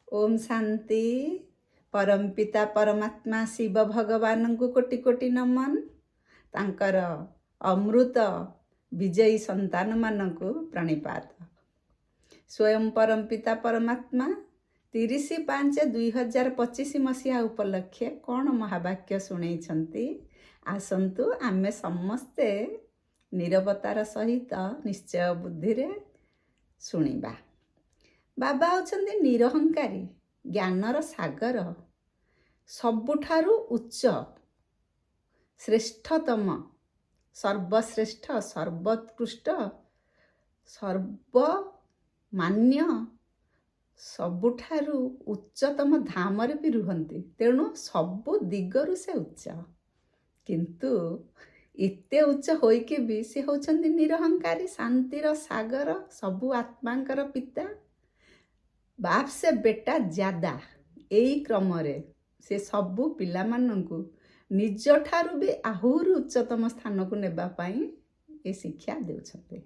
ओम शांति। परम पिता परमात्मा शिव भगवान को कोटि कोटि नमन। तांकर अमृत विजयी संतान मान को प्रणिपात। स्वयं परम पिता परमात्मा 30/5/2025 मसीहा उपलक्षे कौन महावाक्य शुणेइछन्ति। आसन्तु आमे समस्ते निरवतार सहित निश्चय बुद्धि रे शुणिबा। बाबा होछन्ति निरहंकारी ज्ञानर सागर, सबुठारु उच्च श्रेष्ठतम सर्वश्रेष्ठ सर्वोत्कृष्ट सर्वमान्य सबुठारु उच्चतम धामरे भी रुहन्ति। तेणु सबु दिगरु से उच्च, किंतु इते उच्च होइके भी से होछन्ति निरहंकारी शांतिर सागर, सबु आत्मांकर पिता, बाप से बेटा ज्यादा। एई क्रम रे से सबु पिला माननकु निज ठारु भी आहुर उच्चतम स्थान को नेबा पाई ए शिक्षा देउछन्ते।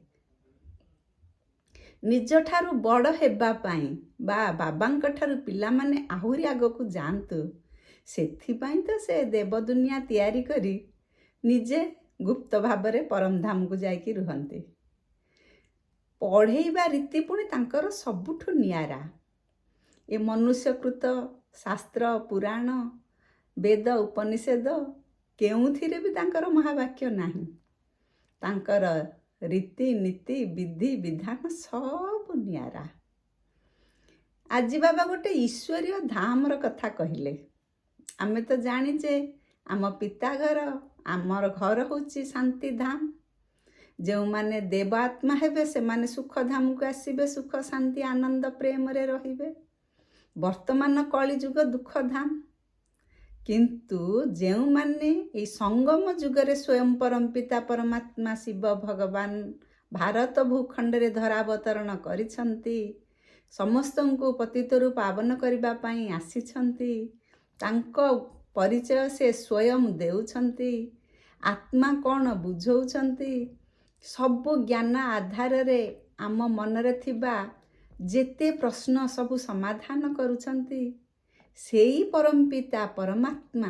निज ठारु बड़ हेबा पाई बा बाबांक ठारु पिला माने आहुरी आगकु जानतु, सेथि पाई तो से देव दुनिया तैयारी करी निजे गुप्त भाबरे परम धाम को जाइकी रुहन्ते। पढ़ेइबा रीति पुणी तांकर सबुठु नियारा। ए मनुष्यकृत शास्त्र पुराण वेद उपनिषेद केउथिरे भी तांकर महावाक्य नाही। तांकर रीति नीति विधि विधान सब नियारा। आज बाबा गोटे ईश्वरीय धामर कथा कहिले। आमे तो जानिचे आम पिता घर, आमर घर होची शांति धाम। जो माने देवात्मा हेबे से माने सुख धाम को आसीबे, सुख शांति आनंद प्रेम रे रहिबे। वर्तमान कली जुग दुख धाम, किंतु जो माने ए संगम जुगरे स्वयं परम पिता परमात्मा शिव भगवान भारत भूखंड रे धरावतरण करिछन्ति, समस्तंको पतितरु पावन करिबा पाई आसीछन्ति। तांको परिचय से स्वयं देउछन्ति। आत्मा कौन बुझौछन्ति, सबु ज्ञान आधार रे आम मनरे थिबा जेते प्रश्न सबु समाधान करुछन्ति। सेई परम पिता परमात्मा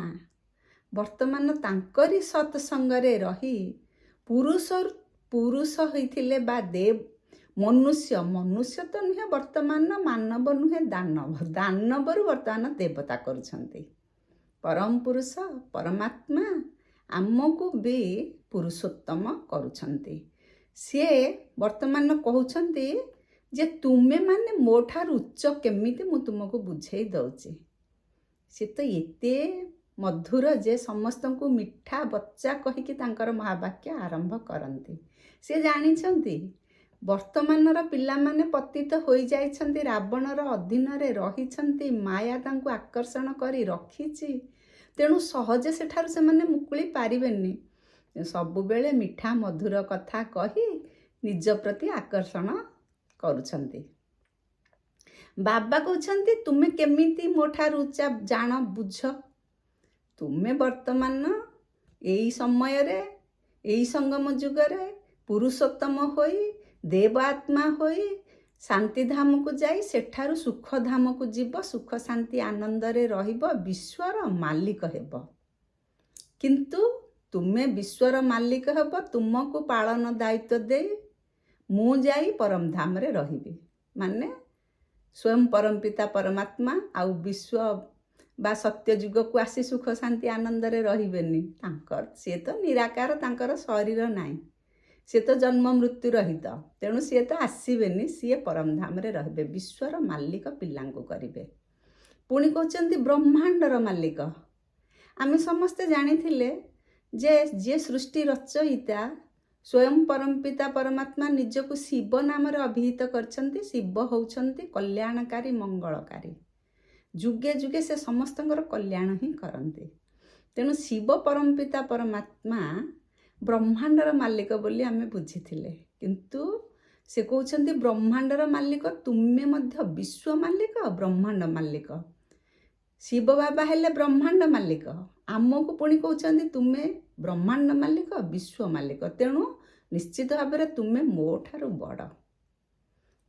वर्तमान तांकरी सत्संगरे रही पुरुष होइथिले बा देव मनुष्य तो नुहे, वर्तमान मानव नुहे दानवरु वर्तमान देवता करुछन्ति। परम पुरुष परमात्मा आमको भी पुरुषोत्तम करुछन्ति। से वर्तमान कहउछन्ति जे तुमे माने मो ठारु उच्च केमिति मु तुमको बुझेई दउची। से तो एते मधुर जे समस्त को मिठा बच्चा कहिकी तांकर महावाक्य आरंभ करन्ति। से जानिछन्ति वर्तमानर पिला माने पतित होई जाइछन्ति, रावणर अधीन रे रहिछन्ति, माया तांको आकर्षण करी रखिछि। तेणु सहजे सेठारु से माने मुकुली पारिबेनी। सबु बेले मिठा मधुर कथा कही निज प्रति आकर्षण करुछन्ति। बाबा कहउछन्ति तुमे केमिति मोठारु उच्चा जान बुझ। तुमे वर्तमान एई समय रे एई संगम जुग रे पुरुषोत्तम होई देवात्मा होई शांति धाम को जाई सेठारु सुख धाम को जीव, सुख शांति आनंद रे रहिब, विश्वर मालिक हेब। किंतु तुमे विश्वर मालिक हेब, तुमको पालन दायित्व दे मु जाई परम धाम रे रहिबी। माने स्वयं परम पिता परमात्मा आउ विश्व बा सत्य जुग को आसी सुख शांति आनंद रे रहिबेनी। तांकर से तो निराकार, तांकर शरीर नाही, से तो जन्म मृत्यु रहित। तेणु सी तो आसीबेनी, सी परम धाम रे रहिबे, विश्वर मालिक पिलांको करिबे। पुणी कहउछन्ति ब्रह्मांडर मालिक। आमे समस्ते जानिथिले जे सृष्टि रचयिता स्वयं परम पिता परमात्मा निजको शिव नाम रे अभिहित करछन्ति। शिव होउछन्ति कल्याणकारी मंगलकारी। जुगे जुगे से समस्तंकर कल्याण ही करन्ति। तेणु शिव परम पिता परमात्मा ब्रह्मांडर मालिक बोली आमे बुझिथिले, किंतु से कहउछन्ति ब्रह्मांडर मालिक तुमे मध्य विश्व मालिक ब्रह्मांड मालिक। शिव बाबा हेले ब्रह्मांड मालिक, आमको पुणी कहउछन्ति तुमे ब्रह्मांड मालिक विश्व मालिक। तेणु निश्चित भाव में तुमे मो ठारु बड़।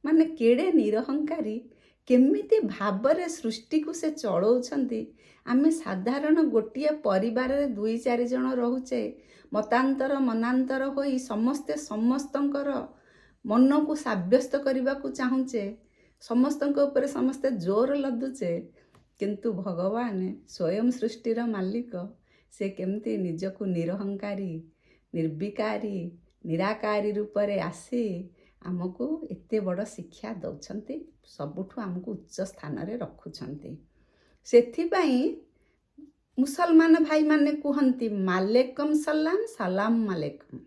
माने केड़े निरहंकारी କେମିତି ଭାବରେ ସୃଷ୍ଟିକୁ ସେ ଚଳଉଛନ୍ତି। ଆମେ ସାଧାରଣ ଗୋଟିଏ ପରିବାରରେ 2-4 ଜଣ ରହୁଛେ, ମତାନ୍ତର ମନାନ୍ତର ହୋଇ ସମସ୍ତେ ସମସ୍ତଙ୍କର ମନକୁ ସାବ୍ୟସ୍ତ କରିବାକୁ ଚାହୁଁଛେ, ସମସ୍ତଙ୍କ ଉପରେ ସମସ୍ତେ ଜୋର ଲଦୁଛେ, କିନ୍ତୁ ଭଗବାନ ସ୍ୱୟଂ ସୃଷ୍ଟିର ମାଲିକ, ସେ କେମିତି ନିଜକୁ ନିରହଙ୍କାରୀ, ନିର୍ବିକାରୀ, ନିରାକାରୀ ରୂପରେ ଆସି ଆମକୁ ଏତେ ବଡ଼ ଶିକ୍ଷା ଦେଉଛନ୍ତି, ସବୁଠୁ ଆମକୁ ଉଚ୍ଚ ସ୍ଥାନରେ ରଖୁଛନ୍ତି। ସେଥିପାଇଁ ମୁସଲମାନ ଭାଇମାନେ କୁହନ୍ତି ମାଲେକମ୍ ସଲାମ, ସାଲାମ ମାଲେକମ୍।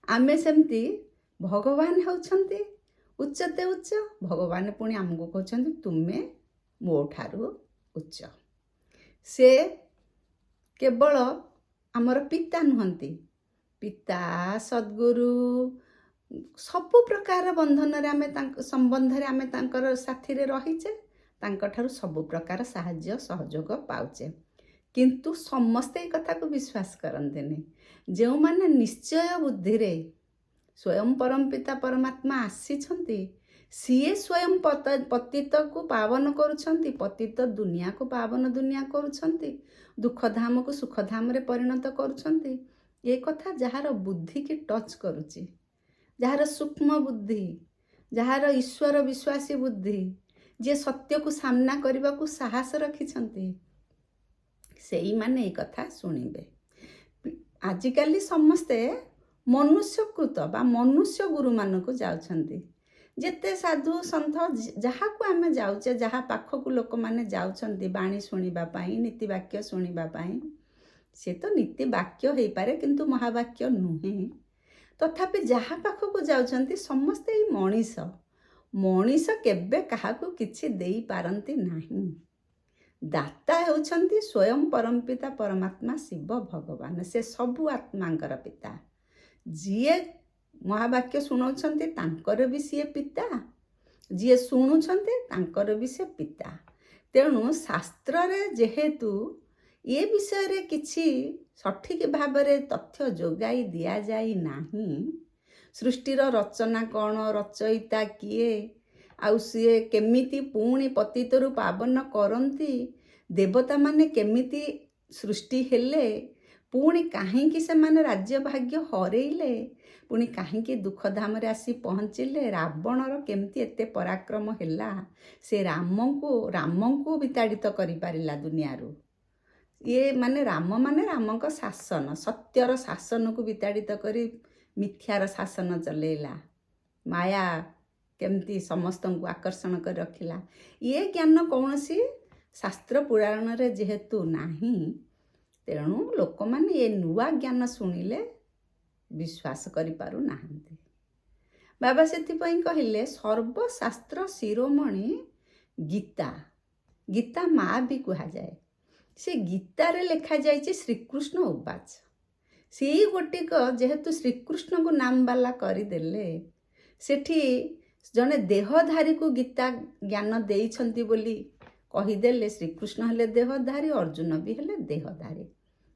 ଆମେ ସେମିତି ଭଗବାନ ହେଉଛନ୍ତି ଉଚ୍ଚତେ ଉଚ୍ଚ, ଭଗବାନ ପୁଣି ଆମକୁ କହୁଛନ୍ତି ତୁମେ ମୋ ଠାରୁ ଉଚ୍ଚ। ସେ କେବଳ ଆମର ପିତା ନୁହନ୍ତି, ପିତା, ସଦ୍ଗୁରୁ, ସବୁ ପ୍ରକାର ବନ୍ଧନରେ ଆମେ ତାଙ୍କ ସମ୍ବନ୍ଧରେ ଆମେ ତାଙ୍କର ସାଥିରେ ରହିଛେ, ତାଙ୍କଠାରୁ ସବୁ ପ୍ରକାର ସାହାଯ୍ୟ ସହଯୋଗ ପାଉଛେ। କିନ୍ତୁ ସମସ୍ତେ ଏ କଥାକୁ ବିଶ୍ୱାସ କରନ୍ତିନି। ଯେଉଁମାନେ ନିଶ୍ଚୟ ବୁଦ୍ଧିରେ ସ୍ୱୟଂ ପରମ ପିତା ପରମାତ୍ମା ଆସିଛନ୍ତି, ସିଏ ସ୍ୱୟଂ ପତିତକୁ ପାବନ କରୁଛନ୍ତି, ପତିତ ଦୁନିଆକୁ ପାବନ ଦୁନିଆ କରୁଛନ୍ତି, ଦୁଃଖଧାମକୁ ସୁଖଧାମରେ ପରିଣତ କରୁଛନ୍ତି। ଏ କଥା ଯାହାର ବୁଦ୍ଧିକି ଟଚ୍ କରୁଛି, ଯାହାର ସୂକ୍ଷ୍ମ ବୁଦ୍ଧି, ଯାହାର ଈଶ୍ୱର ବିଶ୍ୱାସୀ ବୁଦ୍ଧି, ଯିଏ ସତ୍ୟକୁ ସାମ୍ନା କରିବାକୁ ସାହସ ରଖିଛନ୍ତି, ସେଇମାନେ ଏ କଥା ଶୁଣିବେ। ଆଜିକାଲି ସମସ୍ତେ ମନୁଷ୍ୟକୃତ ବା ମନୁଷ୍ୟ ଗୁରୁମାନଙ୍କୁ ଯାଉଛନ୍ତି। ଯେତେ ସାଧୁ ସନ୍ଥ ଯାହାକୁ ଆମେ ଯାଉଛେ, ଯାହା ପାଖକୁ ଲୋକମାନେ ଯାଉଛନ୍ତି ବାଣୀ ଶୁଣିବା ପାଇଁ, ନୀତିବାକ୍ୟ ଶୁଣିବା ପାଇଁ, ସେ ତ ନୀତିବାକ୍ୟ ହେଇପାରେ କିନ୍ତୁ ମହାବାକ୍ୟ ନୁହେଁ। ତଥାପି ଯାହା ପାଖକୁ ଯାଉଛନ୍ତି ସମସ୍ତେ ଏଇ ମଣିଷ କେବେ କାହାକୁ କିଛି ଦେଇପାରନ୍ତି ନାହିଁ। ଦାତା ହେଉଛନ୍ତି ସ୍ୱୟଂ ପରମପିତା ପରମାତ୍ମା ଶିବ ଭଗବାନ। ସେ ସବୁ ଆତ୍ମାଙ୍କର ପିତା। ଯିଏ ମହାବାକ୍ୟ ଶୁଣାଉଛନ୍ତି ତାଙ୍କର ବି ସିଏ ପିତା, ଯିଏ ଶୁଣୁଛନ୍ତି ତାଙ୍କର ବି ସେ ପିତା। ତେଣୁ ଶାସ୍ତ୍ରରେ ଯେହେତୁ ଏ ବିଷୟରେ କିଛି ସଠିକ୍ ଭାବରେ ତଥ୍ୟ ଯୋଗାଇ ଦିଆଯାଇ ନାହିଁ, ସୃଷ୍ଟିର ରଚନା କ'ଣ, ରଚୟିତା କିଏ, ଆଉ ସିଏ କେମିତି ପୁଣି ପତିତରୁ ପାବନ କରନ୍ତି, ଦେବତାମାନେ କେମିତି ସୃଷ୍ଟି ହେଲେ, ପୁଣି କାହିଁକି ସେମାନେ ରାଜ୍ୟ ଭାଗ୍ୟ ହରେଇଲେ, ପୁଣି କାହିଁକି ଦୁଃଖଧାମରେ ଆସି ପହଞ୍ଚିଲେ, ରାବଣର କେମିତି ଏତେ ପରାକ୍ରମ ହେଲା, ସେ ରାମଙ୍କୁ ବିତାଡ଼ିତ କରିପାରିଲା ଦୁନିଆରୁ। ରାମ ମାନେ ରାମଙ୍କ ଶାସନ, ସତ୍ୟର ଶାସନକୁ ବିତାଡ଼ିତ କରି ମିଥ୍ୟାର ଶାସନ ଚଲେଇଲା, ମାୟା କେମିତି ସମସ୍ତଙ୍କୁ ଆକର୍ଷଣ କରି ରଖିଲା। ଏ ଜ୍ଞାନ କୌଣସି ଶାସ୍ତ୍ର ପୁରାଣରେ ଯେହେତୁ ନାହିଁ, ତେଣୁ ଲୋକମାନେ ଏ ନୂଆ ଜ୍ଞାନ ଶୁଣିଲେ ବିଶ୍ୱାସ କରିପାରୁନାହାନ୍ତି। ବାବା ସେଥିପାଇଁ କହିଲେ ସର୍ବଶାସ୍ତ୍ର ଶିରୋମଣି ଗୀତା ମା ବି କୁହାଯାଏ। ସେ ଗୀତାରେ ଲେଖାଯାଇଛି ଶ୍ରୀକୃଷ୍ଣ ଉବାଚ। ସେଇ ଗୋଟିକ ଯେହେତୁ ଶ୍ରୀକୃଷ୍ଣଙ୍କୁ ନାମବାଲା କରିଦେଲେ, ସେଠି ଜଣେ ଦେହଧାରୀକୁ ଗୀତା ଜ୍ଞାନ ଦେଇଛନ୍ତି ବୋଲି କହିଦେଲେ, ଶ୍ରୀକୃଷ୍ଣ ହେଲେ ଦେହଧାରୀ, ଅର୍ଜୁନ ବି ହେଲେ ଦେହଧାରୀ।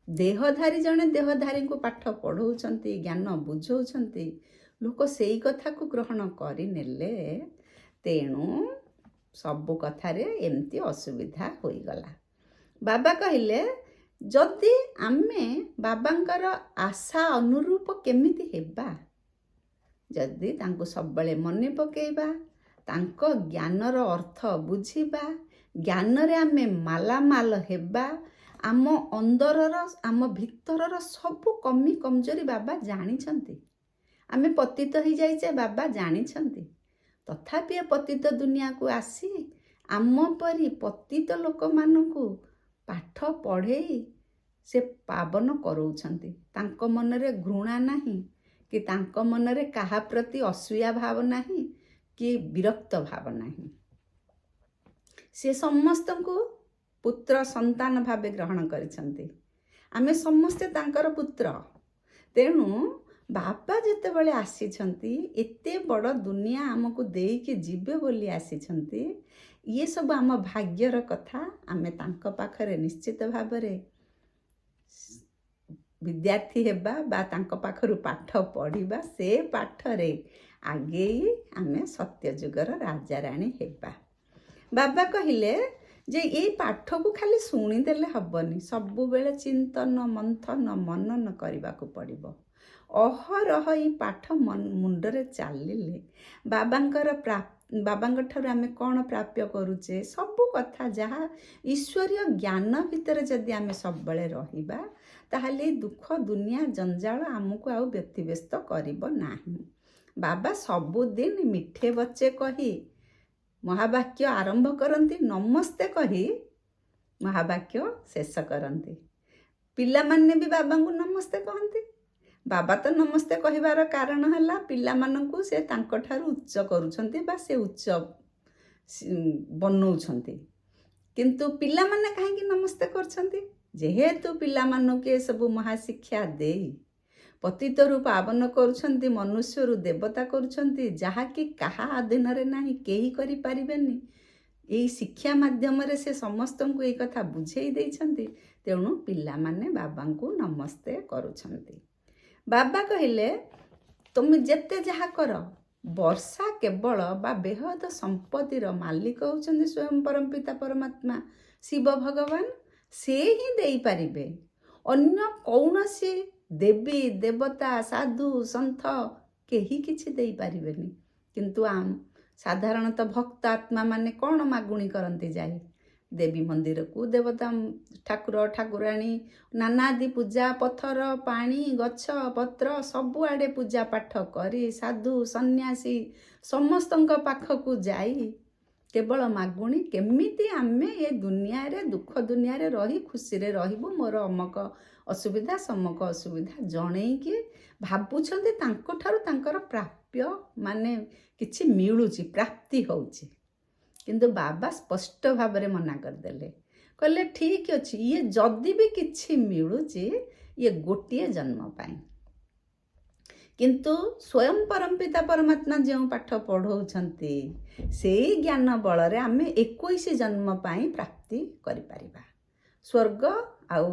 ଦେହଧାରୀ ଜଣେ ଦେହଧାରୀଙ୍କୁ ପାଠ ପଢ଼ଉଛନ୍ତି, ଜ୍ଞାନ ବୁଝଉଛନ୍ତି, ଲୋକ ସେଇ କଥାକୁ ଗ୍ରହଣ କରିନେଲେ। ତେଣୁ ସବୁ କଥାରେ ଏମିତି ଅସୁବିଧା ହୋଇଗଲା। ବାବା କହିଲେ ଯଦି ଆମେ ବାବାଙ୍କର ଆଶା ଅନୁରୂପ କେମିତି ହେବା, ଯଦି ତାଙ୍କୁ ସବୁବେଳେ ମନେ ପକାଇବା, ତାଙ୍କ ଜ୍ଞାନର ଅର୍ଥ ବୁଝିବା, ଜ୍ଞାନରେ ଆମେ ମାଲାମାଲ ହେବା, ଆମ ଅନ୍ତରର ଆମ ଭିତରର ସବୁ କମି କମଜୋରି ବାବା ଜାଣିଛନ୍ତି। ଆମେ ପତିତ ହେଇଯାଇଛେ, ବାବା ଜାଣିଛନ୍ତି। ତଥାପି ଏ ପତିତ ଦୁନିଆକୁ ଆସି ଆମ ପରି ପତିତ ଲୋକମାନଙ୍କୁ ପାଠ ପଢ଼େଇ ସେ ପାବନ କରଉଛନ୍ତି। ତାଙ୍କ ମନରେ ଘୃଣା ନାହିଁ, କି ତାଙ୍କ ମନରେ କାହା ପ୍ରତି ଅସୂୟା ଭାବ ନାହିଁ, କି ବିରକ୍ତ ଭାବ ନାହିଁ। ସେ ସମସ୍ତଙ୍କୁ ପୁତ୍ର ସନ୍ତାନ ଭାବେ ଗ୍ରହଣ କରିଛନ୍ତି। ଆମେ ସମସ୍ତେ ତାଙ୍କର ପୁତ୍ର। ତେଣୁ ବାବା ଯେତେବେଳେ ଆସିଛନ୍ତି, ଏତେ ବଡ଼ ଦୁନିଆ ଆମକୁ ଦେଇକି ଯିବେ ବୋଲି ଆସିଛନ୍ତି, ଇଏ ସବୁ ଆମ ଭାଗ୍ୟର କଥା। ଆମେ ତାଙ୍କ ପାଖରେ ନିଶ୍ଚିତ ଭାବରେ ବିଦ୍ୟାର୍ଥୀ ହେବା ବା ତାଙ୍କ ପାଖରୁ ପାଠ ପଢ଼ିବା। ସେ ପାଠରେ ଆଗେଇ ଆମେ ସତ୍ୟ ଯୁଗର ରାଜାରାଣୀ ହେବା। ବାବା କହିଲେ ଯେ ଏଇ ପାଠକୁ ଖାଲି ଶୁଣିଦେଲେ ହବନି, ସବୁବେଳେ ଚିନ୍ତନ ମନ୍ଥନ ମନନ କରିବାକୁ ପଡ଼ିବ। ଅହରହ ଏଇ ପାଠ ମୁଣ୍ଡରେ ଚାଲିଲେ ବାବାଙ୍କ ଠାରୁ ଆମେ କ'ଣ ପ୍ରାପ୍ୟ କରୁଛେ, ସବୁ କଥା ଯାହା ଈଶ୍ୱରୀୟ ଜ୍ଞାନ ଭିତରେ ଯଦି ଆମେ ସବୁବେଳେ ରହିବା, ତାହେଲେ ଦୁଃଖ ଦୁନିଆ ଜଞ୍ଜାଳ ଆମକୁ ଆଉ ବ୍ୟତିବ୍ୟସ୍ତ କରିବ ନାହିଁ। ବାବା ସବୁଦିନ ମିଠେ ବଚେ କହି ମହାବାକ୍ୟ ଆରମ୍ଭ କରନ୍ତି, ନମସ୍ତେ କହି ମହାବାକ୍ୟ ଶେଷ କରନ୍ତି। ପିଲାମାନେ ବି ବାବାଙ୍କୁ ନମସ୍ତେ କହନ୍ତି। ବାବା ତ ନମସ୍ତେ କହିବାର କାରଣ ହେଲା ପିଲାମାନଙ୍କୁ ସେ ତାଙ୍କଠାରୁ ଉଚ୍ଚ କରୁଛନ୍ତି ବା ସେ ଉଚ୍ଚ ବନଉଛନ୍ତି। କିନ୍ତୁ ପିଲାମାନେ କାହିଁକି ନମସ୍ତେ କରୁଛନ୍ତି? ଯେହେତୁ ପିଲାମାନଙ୍କୁ ଏସବୁ ମହାଶିକ୍ଷା ଦେଇ ପତିତରୁ ପାବନ କରୁଛନ୍ତି, ମନୁଷ୍ୟରୁ ଦେବତା କରୁଛନ୍ତି, ଯାହାକି କାହା ଅଧୀନରେ ନାହିଁ, କେହି କରିପାରିବେନି। ଏଇ ଶିକ୍ଷା ମାଧ୍ୟମରେ ସେ ସମସ୍ତଙ୍କୁ ଏଇ କଥା ବୁଝେଇ ଦେଇଛନ୍ତି। ତେଣୁ ପିଲାମାନେ ବାବାଙ୍କୁ ନମସ୍ତେ କରୁଛନ୍ତି। ବାବା କହିଲେ ତୁମେ ଯେତେ ଯାହା କର, ବର୍ଷା କେବଳ ବା ବେହଦ ସମ୍ପତ୍ତିର ମାଲିକ ହେଉଛନ୍ତି ସ୍ୱୟଂ ପରମପିତା ପରମାତ୍ମା ଶିବ ଭଗବାନ। ସେ ହିଁ ଦେଇପାରିବେ। ଅନ୍ୟ କୌଣସି ଦେବୀ ଦେବତା ସାଧୁ ସନ୍ଥ କେହି କିଛି ଦେଇପାରିବେନି। କିନ୍ତୁ ସାଧାରଣତଃ ଭକ୍ତ ଆତ୍ମା ମାନେ କ'ଣ ମାଗୁଣି କରନ୍ତି? ଯାଇ ଦେବୀ ମନ୍ଦିରକୁ ଦେବତା ଠାକୁର ଠାକୁରାଣୀ ନାନାଦି ପୂଜା, ପଥର ପାଣି ଗଛ ପତ୍ର ସବୁଆଡ଼େ ପୂଜା ପାଠ କରି ସାଧୁ ସନ୍ନ୍ୟାସୀ ସମସ୍ତଙ୍କ ପାଖକୁ ଯାଇ କେବଳ ମାଗୁଣି କେମିତି ଆମେ ଏ ଦୁନିଆରେ ଦୁଃଖ ଦୁନିଆରେ ରହି ଖୁସିରେ ରହିବୁ, ମୋର ଅମକ ଅସୁବିଧା ସମକ ଅସୁବିଧା ଜଣେଇକି ଭାବୁଛନ୍ତି ତାଙ୍କଠାରୁ ତାଙ୍କର ପ୍ରାପ୍ୟ ମାନେ କିଛି ମିଳୁଛି, ପ୍ରାପ୍ତି ହେଉଛି। କିନ୍ତୁ ବାବା ସ୍ପଷ୍ଟ ଭାବରେ ମନା କରିଦେଲେ, କହିଲେ ଠିକ୍ ଅଛି, ଇଏ ଯଦି ବି କିଛି ମିଳୁଛି ଇଏ ଗୋଟିଏ ଜନ୍ମ ପାଇଁ। କିନ୍ତୁ ସ୍ୱୟଂ ପରମପିତା ପରମାତ୍ମା ଯେଉଁ ପାଠ ପଢ଼ଉଛନ୍ତି ସେଇ ଜ୍ଞାନ ବଳରେ ଆମେ 21 ଜନ୍ମ ପାଇଁ ପ୍ରାପ୍ତି କରିପାରିବା। ସ୍ୱର୍ଗ ଆଉ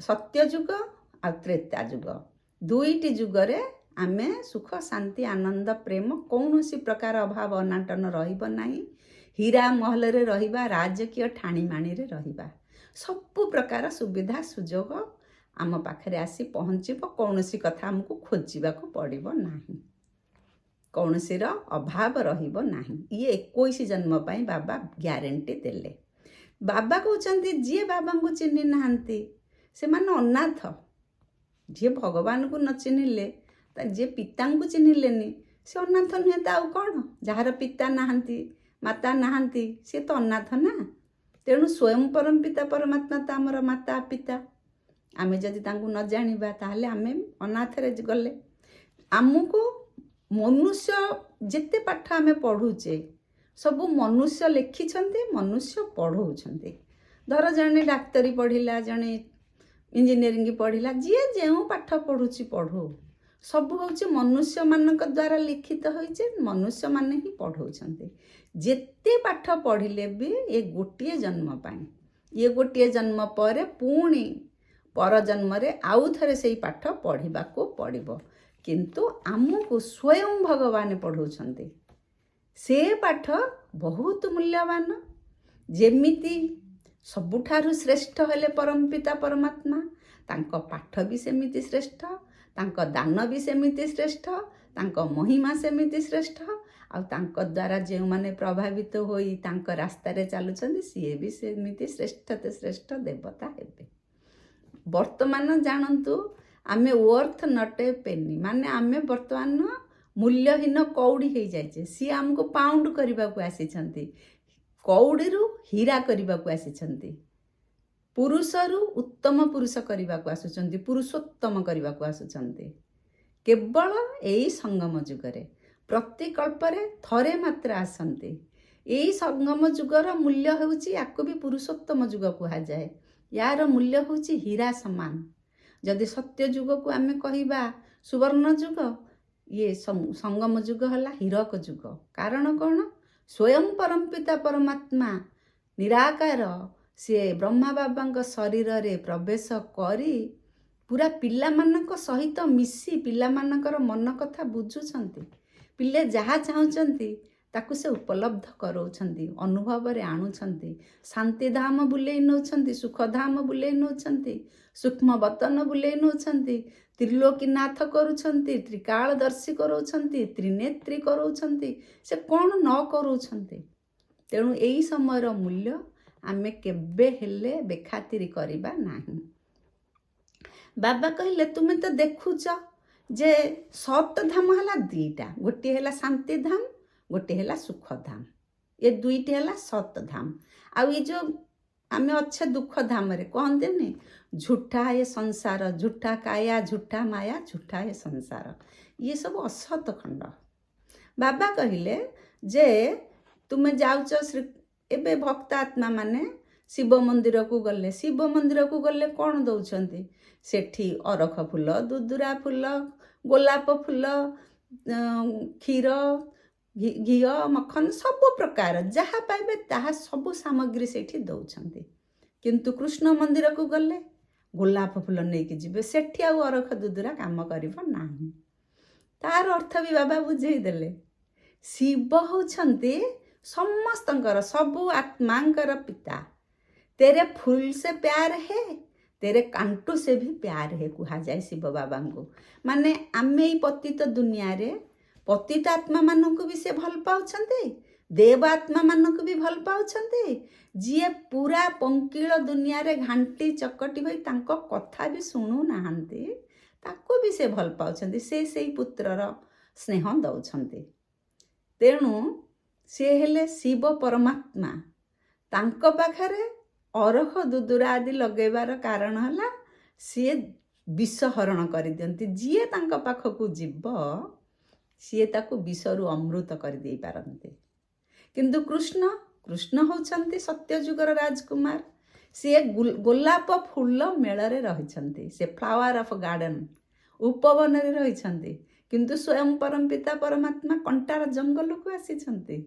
ସତ୍ୟଯୁଗ ଆଉ ତ୍ରେତା ଯୁଗ, ଦୁଇଟି ଯୁଗରେ ଆମେ ସୁଖ ଶାନ୍ତି ଆନନ୍ଦ ପ୍ରେମ କୌଣସି ପ୍ରକାର ଅଭାବ ଅନାଟନ ରହିବ ନାହିଁ। ହୀରା ମହଲରେ ରହିବା, ରାଜକୀୟ ଠାଣିମାଣିରେ ରହିବା, ସବୁ ପ୍ରକାର ସୁବିଧା ସୁଯୋଗ ଆମ ପାଖରେ ଆସି ପହଞ୍ଚିବ। କୌଣସି କଥା ଆମକୁ ଖୋଜିବାକୁ ପଡ଼ିବ ନାହିଁ, କୌଣସିର ଅଭାବ ରହିବ ନାହିଁ। ଇଏ 21 ଜନ୍ମ ପାଇଁ ବାବା ଗ୍ୟାରେଣ୍ଟି ଦେଲେ। ବାବା କହୁଛନ୍ତି ଯିଏ ବାବାଙ୍କୁ ଚିହ୍ନି ନାହାନ୍ତି ସେମାନେ ଅନାଥ। ଯିଏ ଭଗବାନଙ୍କୁ ନ ଚିହ୍ନିଲେ, ଯିଏ ପିତାଙ୍କୁ ଚିହ୍ନିଲେନି ସେ ଅନାଥ ନୁହେଁ ତ ଆଉ କ'ଣ? ଯାହାର ପିତା ନାହାନ୍ତି ମାତା ନାହାନ୍ତି ସିଏ ତ ଅନାଥ ନା। ତେଣୁ ସ୍ୱୟଂ ପରମପିତା ପରମାତ୍ମା ତ ଆମର ମାତା ପିତା। ଆମେ ଯଦି ତାଙ୍କୁ ନ ଜାଣିବା ତାହେଲେ ଆମେ ଅନାଥରେ ଗଲେ। ଆମକୁ ମନୁଷ୍ୟ ଯେତେ ପାଠ ଆମେ ପଢ଼ୁଛେ ସବୁ ମନୁଷ୍ୟ ଲେଖିଛନ୍ତି, ମନୁଷ୍ୟ ପଢ଼ଉଛନ୍ତି। ଧର ଜଣେ ଡାକ୍ତରୀ ପଢ଼ିଲା, ଜଣେ ଇଞ୍ଜିନିୟରିଂ ପଢ଼ିଲା, ଯିଏ ଯେଉଁ ପାଠ ପଢ଼ୁଛି ପଢ଼ୁ, ସବୁ ହେଉଛି ମନୁଷ୍ୟମାନଙ୍କ ଦ୍ୱାରା ଲିଖିତ ହୋଇଛି, ମନୁଷ୍ୟମାନେ ହିଁ ପଢ଼ଉଛନ୍ତି। ଯେତେ ପାଠ ପଢ଼ିଲେ ବି ଏ ଗୋଟିଏ ଜନ୍ମ ପାଇଁ, ଇଏ ଗୋଟିଏ ଜନ୍ମ ପରେ ପୁଣି ପରଜନ୍ମରେ ଆଉ ଥରେ ସେଇ ପାଠ ପଢ଼ିବାକୁ ପଡ଼ିବ। କିନ୍ତୁ ଆମକୁ ସ୍ୱୟଂ ଭଗବାନ ପଢ଼ଉଛନ୍ତି। ସେ ପାଠ ବହୁତ ମୂଲ୍ୟବାନ। ଯେମିତି ସବୁଠାରୁ ଶ୍ରେଷ୍ଠ ହେଲେ ପରମପିତା ପରମାତ୍ମା, ତାଙ୍କ ପାଠ ବି ସେମିତି ଶ୍ରେଷ୍ଠ, ତାଙ୍କ ଦାନ ବି ସେମିତି ଶ୍ରେଷ୍ଠ, ତାଙ୍କ ମହିମା ସେମିତି ଶ୍ରେଷ୍ଠ, ଆଉ ତାଙ୍କ ଦ୍ୱାରା ଯେଉଁମାନେ ପ୍ରଭାବିତ ହୋଇ ତାଙ୍କ ରାସ୍ତାରେ ଚାଲୁଛନ୍ତି ସିଏ ବି ସେମିତି ଶ୍ରେଷ୍ଠତେ ଶ୍ରେଷ୍ଠ ଦେବତା ହେବେ। ବର୍ତ୍ତମାନ ଜାଣନ୍ତୁ ଆମେ ୱର୍ଥ ନଟ୍ ଏ ପେନି, ମାନେ ଆମେ ବର୍ତ୍ତମାନ ମୂଲ୍ୟହୀନ କଉଡ଼ି ହେଇଯାଇଛେ। ସିଏ ଆମକୁ ପାଉଣ୍ଡ କରିବାକୁ ଆସିଛନ୍ତି, କଉଡ଼ିରୁ ହୀରା କରିବାକୁ ଆସିଛନ୍ତି, ପୁରୁଷରୁ ଉତ୍ତମ ପୁରୁଷ କରିବାକୁ ଆସୁଛନ୍ତି, ପୁରୁଷୋତ୍ତମ କରିବାକୁ ଆସୁଛନ୍ତି। କେବଳ ଏଇ ସଙ୍ଗମ ଯୁଗରେ ପ୍ରତିକଳ୍ପରେ ଥରେ ମାତ୍ର ଆସନ୍ତି। ଏଇ ସଙ୍ଗମ ଯୁଗର ମୂଲ୍ୟ ହେଉଛି, ୟାକୁ ବି ପୁରୁଷୋତ୍ତମ ଯୁଗ କୁହାଯାଏ। ୟାର ମୂଲ୍ୟ ହେଉଛି ହୀରା ସମାନ। ଯଦି ସତ୍ୟ ଯୁଗକୁ ଆମେ କହିବା ସୁବର୍ଣ୍ଣ ଯୁଗ, ଇଏ ସଙ୍ଗମ ଯୁଗ ହେଲା ହୀରକ ଯୁଗ। କାରଣ କ'ଣ? ସ୍ୱୟଂ ପରମପିତା ପରମାତ୍ମା ନିରାକାର ସିଏ ବ୍ରହ୍ମା ବାବାଙ୍କ ଶରୀରରେ ପ୍ରବେଶ କରି ପୁରା ପିଲାମାନଙ୍କ ସହିତ ମିଶି ପିଲାମାନଙ୍କର ମନ କଥା ବୁଝୁଛନ୍ତି। ପିଲେ ଯାହା ଚାହୁଁଛନ୍ତି ତାକୁ ସେ ଉପଲବ୍ଧ କରାଉଛନ୍ତି, ଅନୁଭବରେ ଆଣୁଛନ୍ତି। ଶାନ୍ତିଧାମ ବୁଲେଇ ନେଉଛନ୍ତି, ସୁଖଧାମ ବୁଲେଇ ନେଉଛନ୍ତି, ସୂକ୍ଷ୍ମ ବତନ ବୁଲେଇ ନେଉଛନ୍ତି, ତ୍ରିଲୋକୀନାଥ କରୁଛନ୍ତି, ତ୍ରିକାଳଦର୍ଶୀ କରାଉଛନ୍ତି, ତ୍ରିନେତ୍ରୀ କରାଉଛନ୍ତି। ସେ କ'ଣ ନ କରାଉଛନ୍ତି? ତେଣୁ ଏଇ ସମୟର ମୂଲ୍ୟ ଆମେ କେବେ ହେଲେ ବେଖାତିରି କରିବା ନାହିଁ। ବାବା କହିଲେ ତୁମେ ତ ଦେଖୁଛ ଯେ ସତଧାମ ହେଲା ଦୁଇଟା, ଗୋଟିଏ ହେଲା ଶାନ୍ତିଧାମ, ଗୋଟିଏ ହେଲା ସୁଖଧାମ। ଏ ଦୁଇଟି ହେଲା ସତଧାମ। ଆଉ ଏ ଯେଉଁ ଆମେ ଅଛେ ଦୁଃଖଧାମରେ କହନ୍ତିନି ଝୁଠା ଏ ସଂସାର, ଝୁଠା କାୟା, ଝୁଠା ମାୟା, ଝୁଠା ଏ ସଂସାର, ଇଏ ସବୁ ଅସତ ଖଣ୍ଡ। ବାବା କହିଲେ ଯେ ତୁମେ ଯାଉଛ ଏବେ ଭକ୍ତ ଆତ୍ମା ମାନେ ଶିବ ମନ୍ଦିରକୁ ଗଲେ, ଶିବ ମନ୍ଦିରକୁ ଗଲେ କ'ଣ ଦେଉଛନ୍ତି? ସେଠି ଅରଖ ଫୁଲ, ଦୁଦୁରା ଫୁଲ, ଗୋଲାପ ଫୁଲ, କ୍ଷୀର, ଘିଅ, ମଖନ, ସବୁ ପ୍ରକାର ଯାହା ପାଇବେ ତାହା ସବୁ ସାମଗ୍ରୀ ସେଇଠି ଦେଉଛନ୍ତି। କିନ୍ତୁ କୃଷ୍ଣ ମନ୍ଦିରକୁ ଗଲେ ଗୋଲାପ ଫୁଲ ନେଇକି ଯିବେ, ସେଠି ଆଉ ଅରଖ ଦୁଦୁରା କାମ କରିବ ନାହିଁ। ତାର ଅର୍ଥ ବି ବାବା ବୁଝେଇ ଦେଲେ। ଶିବ ହେଉଛନ୍ତି ସମସ୍ତଙ୍କର, ସବୁ ଆତ୍ମାଙ୍କର ପିତା। ତେରେ ଫୁଲ ସେ ପ୍ୟାର ହେ, ତେରେ କାଣ୍ଟୁ ସେ ବି ପ୍ୟାର ହେ କୁହାଯାଏ ଶିବ ବାବାଙ୍କୁ। ମାନେ ଆମେ ଏଇ ପତିତ ଦୁନିଆରେ ପତିତ ଆତ୍ମାମାନଙ୍କୁ ବି ସେ ଭଲ ପାଉଛନ୍ତି, ଦେବ ଆତ୍ମାମାନଙ୍କୁ ବି ଭଲ ପାଉଛନ୍ତି। ଯିଏ ପୁରା ପଙ୍କିଳ ଦୁନିଆରେ ଘାଣ୍ଟି ଚକଟି ହୋଇ ତାଙ୍କ କଥା ବି ଶୁଣୁନାହାନ୍ତି ତାକୁ ବି ସେ ଭଲ ପାଉଛନ୍ତି। ସେ ସେଇ ପୁତ୍ରର ସ୍ନେହ ଦେଉଛନ୍ତି। ତେଣୁ ସେ ହେଲେ ଶିବ ପରମାତ୍ମା। ତାଙ୍କ ପାଖରେ ଅରଖ ଦୁଦୁରା ଆଦି ଲଗେଇବାର କାରଣ ହେଲା ସିଏ ବିଷ ହରଣ କରିଦିଅନ୍ତି। ଯିଏ ତାଙ୍କ ପାଖକୁ ଯିବ ସିଏ ତାକୁ ବିଷରୁ ଅମୃତ କରିଦେଇ ପାରନ୍ତି। କିନ୍ତୁ କୃଷ୍ଣ ହେଉଛନ୍ତି ସତ୍ୟଯୁଗର ରାଜକୁମାର। ସିଏ ଗୋଲାପ ଫୁଲ ମେଳରେ ରହିଛନ୍ତି, ସେ ଫ୍ଲାୱାର ଅଫ୍ ଗାର୍ଡେନ ଉପବନରେ ରହିଛନ୍ତି। କିନ୍ତୁ ସ୍ୱୟଂ ପରମପିତା ପରମାତ୍ମା କଣ୍ଟାର ଜଙ୍ଗଲକୁ ଆସିଛନ୍ତି।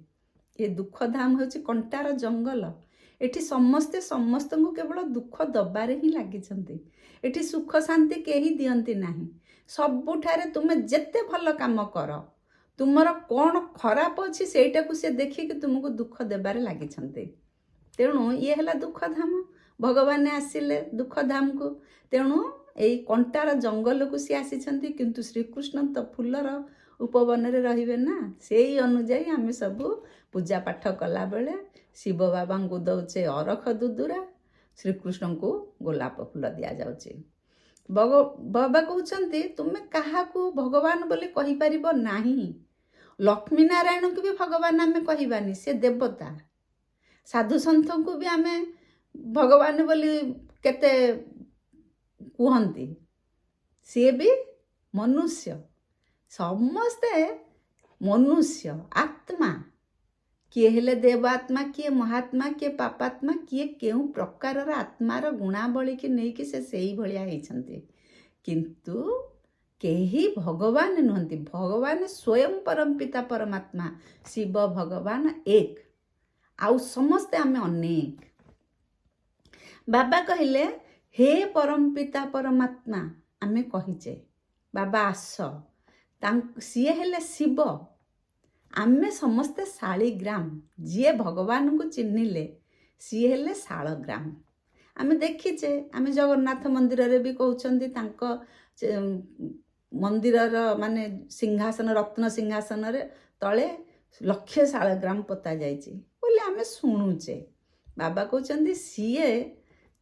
ଏ ଦୁଃଖଧାମ ହେଉଛି କଣ୍ଟାର ଜଙ୍ଗଲ। ଏଠି ସମସ୍ତେ ସମସ୍ତଙ୍କୁ କେବଳ ଦୁଃଖ ଦେବାରେ ହିଁ ଲାଗିଛନ୍ତି। ଏଠି ସୁଖ ଶାନ୍ତି କେହି ଦିଅନ୍ତି ନାହିଁ। ସବୁଠାରେ ତୁମେ ଯେତେ ଭଲ କାମ କର, ତୁମର କ'ଣ ଖରାପ ଅଛି ସେଇଟାକୁ ସେ ଦେଖିକି ତୁମକୁ ଦୁଃଖ ଦେବାରେ ଲାଗିଛନ୍ତି। ତେଣୁ ଇଏ ହେଲା ଦୁଃଖଧାମ। ଭଗବାନ ଆସିଲେ ଦୁଃଖଧାମକୁ, ତେଣୁ ଏଇ କଣ୍ଟାର ଜଙ୍ଗଲକୁ ସିଏ ଆସିଛନ୍ତି। କିନ୍ତୁ ଶ୍ରୀକୃଷ୍ଣ ତ ଫୁଲର ଉପବନରେ ରହିବେ ନା। ସେଇ ଅନୁଯାୟୀ ଆମେ ସବୁ ପୂଜା ପାଠ କଲାବେଳେ ଶିବ ବାବାଙ୍କୁ ଦେଉଛେ ଅରଖ ଦୁଦୁରା, ଶ୍ରୀକୃଷ୍ଣଙ୍କୁ ଗୋଲାପ ଫୁଲ ଦିଆଯାଉଛି। ବାବା କହୁଛନ୍ତି ତୁମେ କାହାକୁ ଭଗବାନ ବୋଲି କହିପାରିବ ନାହିଁ। ଲକ୍ଷ୍ମୀ ନାରାୟଣଙ୍କୁ ବି ଭଗବାନ ଆମେ କହିବାନି, ସେ ଦେବତା। ସାଧୁସନ୍ଥଙ୍କୁ ବି ଆମେ ଭଗବାନ ବୋଲି କେତେ କୁହନ୍ତି, ସିଏ ବି ମନୁଷ୍ୟ। ସମସ୍ତେ ମନୁଷ୍ୟ ଆତ୍ମା। କିଏ ହେଲେ ଦେବାତ୍ମା, କିଏ ମହାତ୍ମା, କିଏ ପାପାତ୍ମା, କିଏ କେଉଁ ପ୍ରକାରର ଆତ୍ମାର ଗୁଣାବଳୀକି ନେଇକି ସେ ସେଇଭଳିଆ ହେଇଛନ୍ତି। କିନ୍ତୁ କେହି ଭଗବାନ ନୁହନ୍ତି। ଭଗବାନ ସ୍ୱୟଂ ପରମପିତା ପରମାତ୍ମା ଶିବ ଭଗବାନ ଏକ, ଆଉ ସମସ୍ତେ ଆମେ ଅନେକ। ବାବା କହିଲେ ହେ ପରମପିତା ପରମାତ୍ମା, ଆମେ କହିଛେ ବାବା ଆସ। ସିଏ ହେଲେ ଶିବ, ଆମେ ସମସ୍ତେ ଶାଳିଗ୍ରାମ। ଯିଏ ଭଗବାନଙ୍କୁ ଚିହ୍ନିଲେ ସିଏ ହେଲେ ଶାଳଗ୍ରାମ। ଆମେ ଦେଖିଛେ, ଆମେ ଜଗନ୍ନାଥ ମନ୍ଦିରରେ ବି କହୁଛନ୍ତି ତାଙ୍କ ମନ୍ଦିରର ମାନେ ସିଂହାସନ, ରତ୍ନ ସିଂହାସନରେ ତଳେ ଲକ୍ଷେ ଶାଳଗ୍ରାମ ପୋତା ଯାଇଛି ବୋଲି ଆମେ ଶୁଣୁଛେ। ବାବା କହୁଛନ୍ତି ସିଏ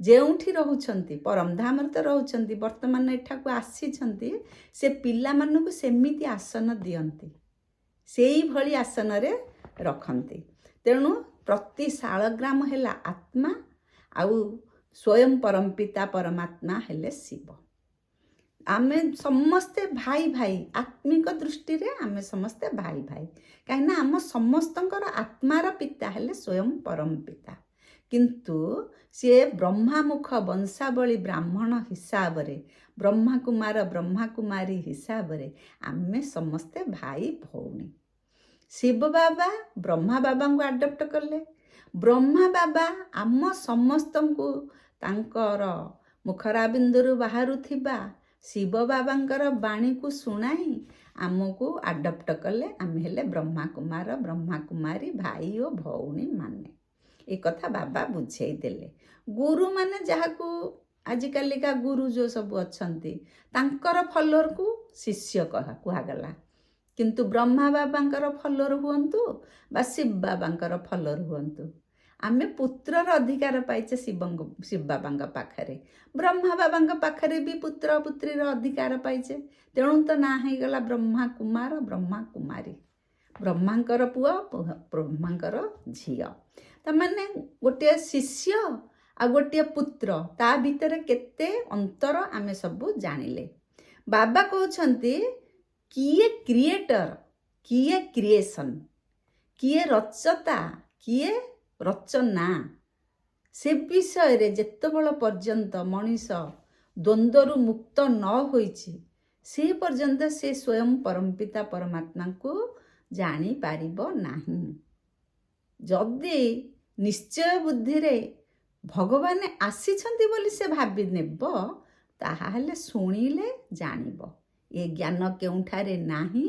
ଯେଉଁଠି ରହୁଛନ୍ତି, ପରମଧାମରେ ତ ରହୁଛନ୍ତି, ବର୍ତ୍ତମାନ ଏଠାକୁ ଆସିଛନ୍ତି, ସେ ପିଲାମାନଙ୍କୁ ସେମିତି ଆସନ ଦିଅନ୍ତି, ସେଇଭଳି ଆସନରେ ରଖନ୍ତି। ତେଣୁ ପ୍ରତି ଶାଳଗ୍ରାମ ହେଲା ଆତ୍ମା, ଆଉ ସ୍ୱୟଂ ପରମପିତା ପରମାତ୍ମା ହେଲେ ଶିବ। ଆମେ ସମସ୍ତେ ଭାଇ ଭାଇ, ଆତ୍ମିକ ଦୃଷ୍ଟିରେ ଆମେ ସମସ୍ତେ ଭାଇ ଭାଇ। କାହିଁକିନା ଆମ ସମସ୍ତଙ୍କର ଆତ୍ମାର ପିତା ହେଲେ ସ୍ୱୟଂ ପରମପିତା। କିନ୍ତୁ ସିଏ ବ୍ରହ୍ମାମୁଖ ବଂଶାବଳୀ ବ୍ରାହ୍ମଣ ହିସାବରେ, ବ୍ରହ୍ମାକୁମାର ବ୍ରହ୍ମାକୁମାରୀ ହିସାବରେ ଆମେ ସମସ୍ତେ ଭାଇ ଭଉଣୀ। ଶିବ ବାବା ବ୍ରହ୍ମା ବାବାଙ୍କୁ ଆଡପ୍ଟ କଲେ। ବ୍ରହ୍ମା ବାବା ଆମ ସମସ୍ତଙ୍କୁ ତାଙ୍କର ମୁଖରାବିନ୍ଦୁରୁ ବାହାରୁଥିବା ଶିବ ବାବାଙ୍କର ବାଣୀକୁ ଶୁଣାଇ ଆମକୁ ଆଡପ୍ଟ କଲେ, ଆମେ ହେଲେ ବ୍ରହ୍ମା କୁମାର ବ୍ରହ୍ମା କୁମାରୀ, ଭାଇ ଓ ଭଉଣୀ ମାନେ। ଏ କଥା ବାବା ବୁଝେଇ ଦେଲେ। ଗୁରୁମାନେ ଯାହାକୁ ଆଜିକାଲିକା ଗୁରୁ ଯେଉଁ ସବୁ ଅଛନ୍ତି ତାଙ୍କର ଫଲୋଅରକୁ ଶିଷ୍ୟ କୁହାଗଲା। କିନ୍ତୁ ବ୍ରହ୍ମା ବାବାଙ୍କର ଫଲୋଅର ହୁଅନ୍ତୁ ବା ଶିବ ବାବାଙ୍କର ଫଲୋଅର ହୁଅନ୍ତୁ, ଆମେ ପୁତ୍ରର ଅଧିକାର ପାଇଛେ ଶିବ ବାବାଙ୍କ ପାଖରେ। ବ୍ରହ୍ମା ବାବାଙ୍କ ପାଖରେ ବି ପୁତ୍ର ପୁତ୍ରୀର ଅଧିକାର ପାଇଛେ। ତେଣୁ ତ ନାଁ ହେଇଗଲା ବ୍ରହ୍ମା କୁମାର ବ୍ରହ୍ମା କୁମାରୀ, ବ୍ରହ୍ମାଙ୍କର ପୁଅ ବ୍ରହ୍ମାଙ୍କର ଝିଅ। ତାମାନେ ଗୋଟିଏ ଶିଷ୍ୟ ଆଉ ଗୋଟିଏ ପୁତ୍ର, ତା ଭିତରେ କେତେ ଅନ୍ତର ଆମେ ସବୁ ଜାଣିଲେ। ବାବା କହୁଛନ୍ତି କିଏ କ୍ରିଏଟର, କିଏ କ୍ରିଏସନ୍, କିଏ ରଚତା, କିଏ ରଚନା, ସେ ବିଷୟରେ ଯେତେବେଳେ ପର୍ଯ୍ୟନ୍ତ ମଣିଷ ଦ୍ୱନ୍ଦ୍ୱରୁ ମୁକ୍ତ ନ ହୋଇଛି ସେ ପର୍ଯ୍ୟନ୍ତ ସେ ସ୍ୱୟଂ ପରମପିତା ପରମାତ୍ମାଙ୍କୁ ଜାଣିପାରିବ ନାହିଁ। ଯଦି ନିଶ୍ଚୟ ବୁଦ୍ଧିରେ ଭଗବାନ ଆସିଛନ୍ତି ବୋଲି ସେ ଭାବି ନେବ, ତାହେଲେ ଶୁଣିଲେ ଜାଣିବ। ଏ ଜ୍ଞାନ କେଉଁଠାରେ ନାହିଁ,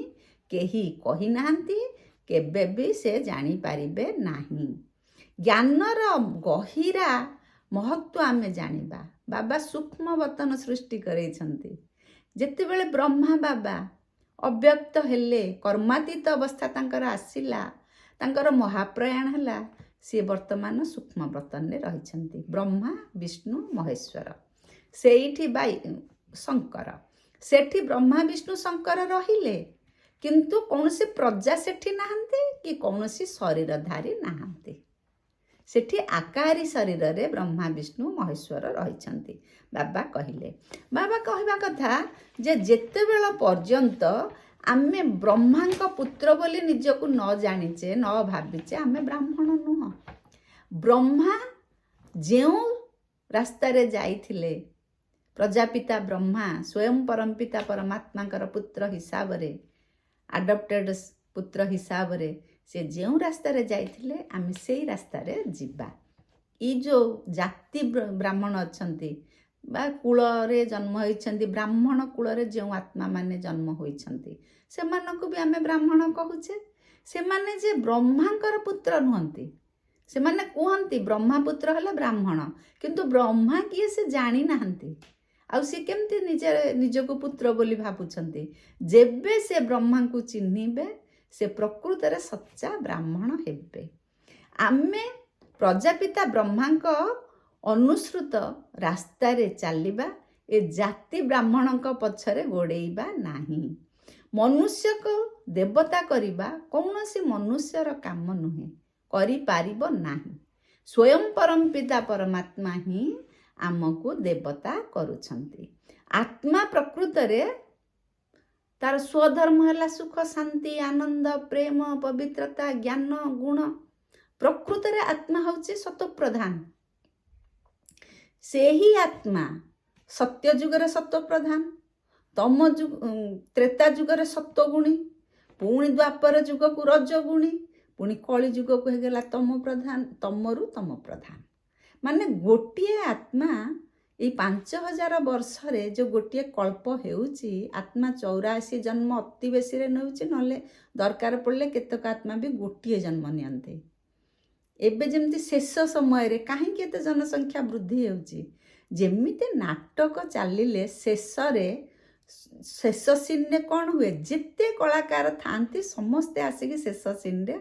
କେହି କହିନାହାନ୍ତି, କେବେ ବି ସେ ଜାଣିପାରିବେ ନାହିଁ। ଜ୍ଞାନର ଗହିରା ମହତ୍ଵ ଆମେ ଜାଣିବା। ବାବା ସୂକ୍ଷ୍ମ ବତନ ସୃଷ୍ଟି କରେଇଛନ୍ତି। ଯେତେବେଳେ ବ୍ରହ୍ମା ବାବା ଅବ୍ୟକ୍ତ ହେଲେ, କର୍ମାତୀତ ଅବସ୍ଥା ତାଙ୍କର ଆସିଲା, ତାଙ୍କର ମହାପ୍ରୟାଣ ହେଲା, ସିଏ ବର୍ତ୍ତମାନ ସୂକ୍ଷ୍ମ ବତନରେ ରହିଛନ୍ତି। ବ୍ରହ୍ମା ବିଷ୍ଣୁ ମହେଶ୍ୱର, ସେଇଠି ଶଙ୍କର, ସେଠି ବ୍ରହ୍ମା ବିଷ୍ଣୁ ଶଙ୍କର ରହିଲେ, କିନ୍ତୁ କୌଣସି ପ୍ରଜା ସେଠି ନାହାନ୍ତି କି କୌଣସି ଶରୀରଧାରୀ ନାହାନ୍ତି। ସେଠି ଆକାରୀ ଶରୀରରେ ବ୍ରହ୍ମା ବିଷ୍ଣୁ ମହେଶ୍ୱର ରହିଛନ୍ତି। ବାବା କହିଲେ, ବାବା କହିବା କଥା ଯେ ଯେତେବେଳେ ପର୍ଯ୍ୟନ୍ତ ଆମେ ବ୍ରହ୍ମାଙ୍କ ପୁତ୍ର ବୋଲି ନିଜକୁ ନ ଜାଣିଛେ, ନ ଭାବିଛେ, ଆମେ ବ୍ରାହ୍ମଣ ନୁହଁ। ବ୍ରହ୍ମା ଯେଉଁ ରାସ୍ତାରେ ଯାଇଥିଲେ, ପ୍ରଜାପିତା ବ୍ରହ୍ମା ସ୍ୱୟଂ ପରମପିତା ପରମାତ୍ମାଙ୍କର ପୁତ୍ର ହିସାବରେ, ଆଡପ୍ଟେଡ୍ ପୁତ୍ର ହିସାବରେ ସେ ଯେଉଁ ରାସ୍ତାରେ ଯାଇଥିଲେ, ଆମେ ସେଇ ରାସ୍ତାରେ ଯିବା। ଏଇ ଯେଉଁ ଜାତି ବ୍ରାହ୍ମଣ ଅଛନ୍ତି ବା କୂଳରେ ଜନ୍ମ ହୋଇଛନ୍ତି, ବ୍ରାହ୍ମଣ କୂଳରେ ଯେଉଁ ଆତ୍ମାମାନେ ଜନ୍ମ ହୋଇଛନ୍ତି ସେମାନଙ୍କୁ ବି ଆମେ ବ୍ରାହ୍ମଣ କହୁଛେ। ସେମାନେ ଯେ ବ୍ରହ୍ମାଙ୍କର ପୁତ୍ର ନୁହନ୍ତି, ସେମାନେ କୁହନ୍ତି ବ୍ରହ୍ମାପୁତ୍ର ହେଲେ ବ୍ରାହ୍ମଣ, କିନ୍ତୁ ବ୍ରହ୍ମା କିଏ ସେ ଜାଣିନାହାନ୍ତି। ଆଉ ସେ କେମିତି ନିଜକୁ ପୁତ୍ର ବୋଲି ଭାବୁଛନ୍ତି? ଯେବେ ସେ ବ୍ରହ୍ମାଙ୍କୁ ଚିହ୍ନିବେ, ସେ ପ୍ରକୃତରେ ସଚ୍ଚା ବ୍ରାହ୍ମଣ ହେବେ। ଆମେ ପ୍ରଜାପିତା ବ୍ରହ୍ମାଙ୍କ ଅନୁସୃତ ରାସ୍ତାରେ ଚାଲିବା, ଏ ଜାତି ବ୍ରାହ୍ମଣଙ୍କ ପଛରେ ଗୋଡ଼େଇବା ନାହିଁ। ମନୁଷ୍ୟକୁ ଦେବତା କରିବା କୌଣସି ମନୁଷ୍ୟର କାମ ନୁହେଁ, କରିପାରିବ ନାହିଁ। ସ୍ୱୟଂ ପରମପିତା ପରମାତ୍ମା ହିଁ ଆମକୁ ଦେବତା କରୁଛନ୍ତି। ଆତ୍ମା ପ୍ରକୃତରେ ତାର ସ୍ୱଧର୍ମ ହେଲା ସୁଖ, ଶାନ୍ତି, ଆନନ୍ଦ, ପ୍ରେମ, ପବିତ୍ରତା, ଜ୍ଞାନ, ଗୁଣ। ପ୍ରକୃତରେ ଆତ୍ମା ହେଉଛି ସତ୍ୱପ୍ରଧାନ। ସେହି ଆତ୍ମା ସତ୍ୟ ଯୁଗରେ ସତ୍ୱପ୍ରଧାନ, ତ୍ରେତା ଯୁଗରେ ସତ୍ୱଗୁଣୀ, ପୁଣି ଦ୍ୱାପର ଯୁଗକୁ ରଜଗୁଣୀ, ପୁଣି କଳି ଯୁଗକୁ ହେଇଗଲା ତମ ପ୍ରଧାନ, ତମରୁ ତମ ପ୍ରଧାନ। ମାନେ ଗୋଟିଏ ଆତ୍ମା ଏଇ 5000 ବର୍ଷରେ ଯେଉଁ ଗୋଟିଏ କଳ୍ପ ହେଉଛି, ଆତ୍ମା 84 ଜନ୍ମ ଅତି ବେଶୀରେ ନେଉଛି, ନହେଲେ ଦରକାର ପଡ଼ିଲେ କେତେକ ଆତ୍ମା ବି ଗୋଟିଏ ଜନ୍ମ ନିଅନ୍ତି। ଏବେ ଯେମିତି ଶେଷ ସମୟରେ କାହିଁକି ଏତେ ଜନସଂଖ୍ୟା ବୃଦ୍ଧି ହେଉଛି? ଯେମିତି ନାଟକ ଚାଲିଲେ ଶେଷରେ ଶେଷ ସିନ୍ରେ କ'ଣ ହୁଏ? ଯେତେ କଳାକାର ଥାଆନ୍ତି ସମସ୍ତେ ଆସିକି ଶେଷ ସିନ୍ରେ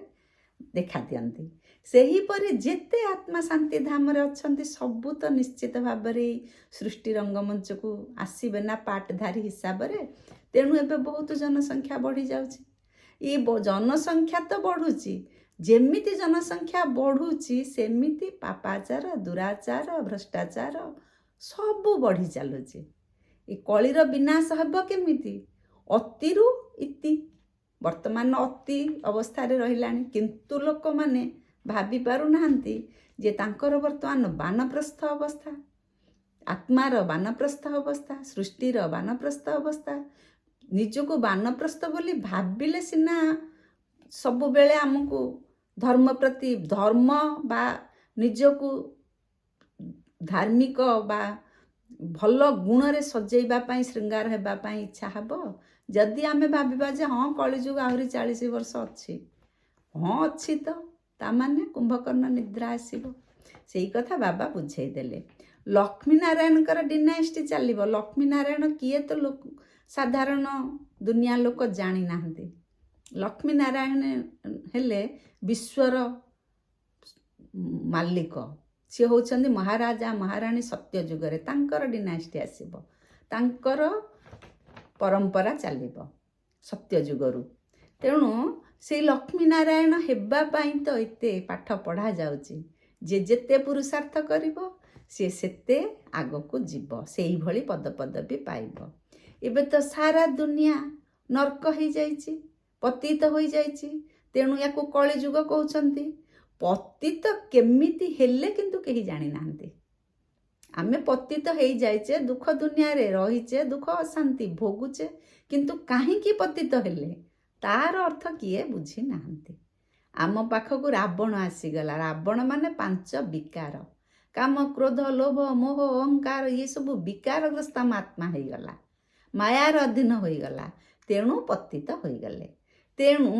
ଦେଖା ଦିଅନ୍ତି। ସେହିପରି ଯେତେ ଆତ୍ମା ଶାନ୍ତି ଧାମରେ ଅଛନ୍ତି ସବୁ ତ ନିଶ୍ଚିତ ଭାବରେ ଏଇ ସୃଷ୍ଟି ରଙ୍ଗମଞ୍ଚକୁ ଆସିବେ ନା ପାର୍ଟଧାରୀ ହିସାବରେ। ତେଣୁ ଏବେ ବହୁତ ଜନସଂଖ୍ୟା ବଢ଼ିଯାଉଛି। ଏଇ ଜନସଂଖ୍ୟା ତ ବଢ଼ୁଛି, ଯେମିତି ଜନସଂଖ୍ୟା ବଢ଼ୁଛି ସେମିତି ପାପାଚାର, ଦୁରାଚାର, ଭ୍ରଷ୍ଟାଚାର ସବୁ ବଢ଼ି ଚାଲୁଛି। ଏ କଳିର ବିନାଶ ହେବ କେମିତି? ଅତିରୁ ଇତି। ବର୍ତ୍ତମାନ ଅତି ଅବସ୍ଥାରେ ରହିଲାଣି, କିନ୍ତୁ ଲୋକମାନେ ଭାବି ପାରୁନାହାନ୍ତି ଯେ ତାଙ୍କର ବର୍ତ୍ତମାନ ବାନପ୍ରସ୍ଥ ଅବସ୍ଥା, ଆତ୍ମାର ବାନପ୍ରସ୍ଥ ଅବସ୍ଥା, ସୃଷ୍ଟିର ବାନପ୍ରସ୍ଥ ଅବସ୍ଥା। ନିଜକୁ ବାନପ୍ରସ୍ଥ ବୋଲି ଭାବିଲେ ସିନା ସବୁବେଳେ ଆମକୁ ଧର୍ମ ପ୍ରତି, ଧର୍ମ ବା ନିଜକୁ ଧାର୍ମିକ ବା ଭଲ ଗୁଣରେ ସଜେଇବା ପାଇଁ, ଶୃଙ୍ଗାର ହେବା ପାଇଁ ଇଚ୍ଛା ହେବ। ଯଦି ଆମେ ଭାବିବା ଯେ ହଁ କଳିଯୁଗ ଆହୁରି 40 ବର୍ଷ ଅଛି, ହଁ ଅଛି ତ, ତାମାନେ କୁମ୍ଭକର୍ଣ୍ଣ ନିଦ୍ରା ଆସିବ। ସେଇ କଥା ବାବା ବୁଝେଇ ଦେଲେ। ଲକ୍ଷ୍ମୀନାରାୟଣଙ୍କର ଡିନାଇଷ୍ଟି ଚାଲିବ। ଲକ୍ଷ୍ମୀନାରାୟଣ କିଏ ତ ସାଧାରଣ ଦୁନିଆ ଲୋକ ଜାଣିନାହାନ୍ତି। ଲକ୍ଷ୍ମୀନାରାୟଣ ହେଲେ ବିଶ୍ୱର ମାଲିକ। ସିଏ ହେଉଛନ୍ତି ମହାରାଜା ମହାରାଣୀ ସତ୍ୟ ଯୁଗରେ। ତାଙ୍କର ଡିନାଇଷ୍ଟି ଆସିବ, ତାଙ୍କର ପରମ୍ପରା ଚାଲିବ ସତ୍ୟ ଯୁଗରୁ। ତେଣୁ ସେଇ ଲକ୍ଷ୍ମୀନାରାୟଣ ହେବା ପାଇଁ ତ ଏତେ ପାଠ ପଢ଼ା ଯାଉଛି। ଯେ ଯେତେ ପୁରୁଷାର୍ଥ କରିବ ସିଏ ସେତେ ଆଗକୁ ଯିବ, ସେଇଭଳି ପଦପଦବୀ ପାଇବ। ଏବେ ତ ସାରା ଦୁନିଆ ନର୍କ ହେଇଯାଇଛି, ପତିତ ହୋଇଯାଇଛି। ତେଣୁ ୟାକୁ କଳିଯୁଗ କହୁଛନ୍ତି। ପତିତ କେମିତି ହେଲେ କିନ୍ତୁ କେହି ଜାଣିନାହାନ୍ତି। ଆମେ ପତିତ ହେଇଯାଇଛେ, ଦୁଃଖ ଦୁନିଆରେ ରହିଛେ, ଦୁଃଖ ଅଶାନ୍ତି ଭୋଗୁଛେ, କିନ୍ତୁ କାହିଁକି ପତିତ ହେଲେ ତାର ଅର୍ଥ କିଏ ବୁଝି ନାହାନ୍ତି। ଆମ ପାଖକୁ ରାବଣ ଆସିଗଲା। ରାବଣ ମାନେ 5 ବିକାର, କାମ କ୍ରୋଧ ଲୋଭ ମୋହ ଅହଙ୍କାର, ଇଏ ସବୁ ବିକାରଗ୍ରସ୍ତ ଆତ୍ମା ହେଇଗଲା, ମାୟାର ଅଧୀନ ହୋଇଗଲା। ତେଣୁ ପତିତ ହୋଇଗଲେ। ତେଣୁ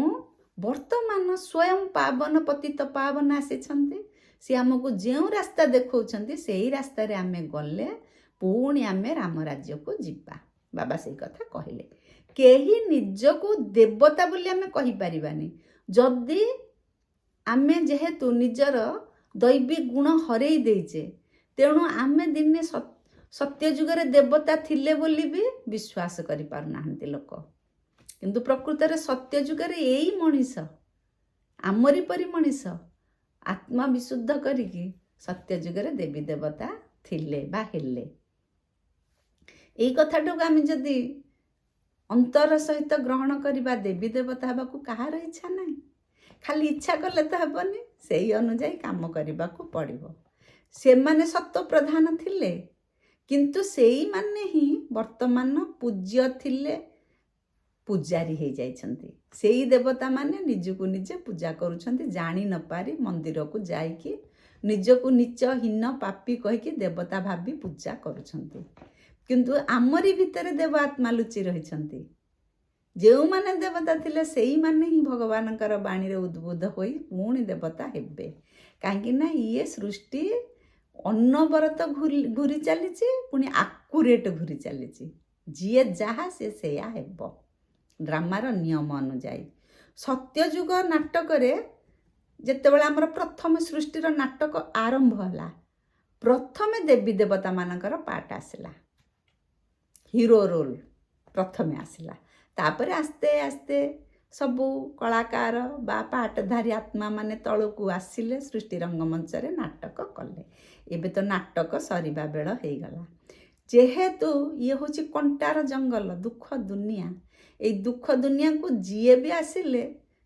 ବର୍ତ୍ତମାନ ସ୍ୱୟଂ ପାବନ ପତିତ ପାବନ ଆସିଛନ୍ତି। ସେ ଆମକୁ ଯେଉଁ ରାସ୍ତା ଦେଖାଉଛନ୍ତି ସେଇ ରାସ୍ତାରେ ଆମେ ଗଲେ ପୁଣି ଆମେ ରାମ ରାଜ୍ୟକୁ ଯିବା। ବାବା ସେଇ କଥା କହିଲେ। କେହି ନିଜକୁ ଦେବତା ବୋଲି ଆମେ କହିପାରିବାନି ଯଦି ଆମେ ଯେହେତୁ ନିଜର ଦୈବିକ ଗୁଣ ହରେଇ ଦେଇଛେ। ତେଣୁ ଆମେ ଦିନେ ସତ୍ୟ ଯୁଗରେ ଦେବତା ଥିଲେ ବୋଲି ବି ବିଶ୍ୱାସ କରିପାରୁନାହାନ୍ତି ଲୋକ। କିନ୍ତୁ ପ୍ରକୃତରେ ସତ୍ୟ ଯୁଗରେ ଏଇ ମଣିଷ, ଆମରି ପରି ମଣିଷ ଆତ୍ମା ବିଶୁଦ୍ଧ କରିକି ସତ୍ୟ ଯୁଗରେ ଦେବୀ ଦେବତା ଥିଲେ ବା ହେଲେ। ଏଇ କଥାଟାକୁ ଆମେ ଯଦି ଅନ୍ତର ସହିତ ଗ୍ରହଣ କରିବା, ଦେବୀ ଦେବତା ହେବାକୁ କାହାର ଇଚ୍ଛା ନାହିଁ। ଖାଲି ଇଚ୍ଛା କଲେ ତ ହେବନି, ସେଇ ଅନୁଯାୟୀ କାମ କରିବାକୁ ପଡ଼ିବ। ସେମାନେ ସତ୍ତ୍ୱ ପ୍ରଧାନ ଥିଲେ, କିନ୍ତୁ ସେଇମାନେ ହିଁ ବର୍ତ୍ତମାନ ପୂଜ୍ୟ ଥିଲେ, ପୂଜାରୀ ହେଇଯାଇଛନ୍ତି। ସେଇ ଦେବତାମାନେ ନିଜକୁ ନିଜେ ପୂଜା କରୁଛନ୍ତି, ଜାଣି ନପାରି ମନ୍ଦିରକୁ ଯାଇକି ନିଜକୁ ନୀଚ ହୀନ ପାପୀ କହିକି ଦେବତା ଭାବି ପୂଜା କରୁଛନ୍ତି। କିନ୍ତୁ ଆମରି ଭିତରେ ଦେବ ଆତ୍ମା ଲୁଚି ରହିଛନ୍ତି। ଯେଉଁମାନେ ଦେବତା ଥିଲେ ସେଇମାନେ ହିଁ ଭଗବାନଙ୍କର ବାଣୀରେ ଉଦ୍ବୁଦ୍ଧ ହୋଇ ପୁଣି ଦେବତା ହେବେ। କାହିଁକି ନା ଇଏ ସୃଷ୍ଟି ଅନବରତ ଘୁରି ଚାଲିଛି, ପୁଣି ଆକୁରେଟ୍ ଘୁରି ଚାଲିଛି। ଯିଏ ଯାହା ସେ ସେଇଆ ହେବ ଡ୍ରାମାର ନିୟମ ଅନୁଯାୟୀ। ସତ୍ୟଯୁଗ ନାଟକରେ ଯେତେବେଳେ ଆମର ପ୍ରଥମ ସୃଷ୍ଟିର ନାଟକ ଆରମ୍ଭ ହେଲା, ପ୍ରଥମେ ଦେବୀ ଦେବତାମାନଙ୍କର ପାର୍ଟ ଆସିଲା, ହିରୋ ରୋଲ୍ ପ୍ରଥମେ ଆସିଲା। ତାପରେ ଆସ୍ତେ ଆସ୍ତେ ସବୁ କଳାକାର ବା ପାଟଧାରୀ ଆତ୍ମା ମାନେ ତଳକୁ ଆସିଲେ, ସୃଷ୍ଟି ରଙ୍ଗମଞ୍ଚରେ ନାଟକ କଲେ। ଏବେ ତ ନାଟକ ସରିବା ବେଳ ହେଇଗଲା। ଯେହେତୁ ଇଏ ହେଉଛି କଣ୍ଟାର ଜଙ୍ଗଲ, ଦୁଃଖ ଦୁନିଆ। ଏଇ ଦୁଃଖ ଦୁନିଆକୁ ଯିଏ ବି ଆସିଲେ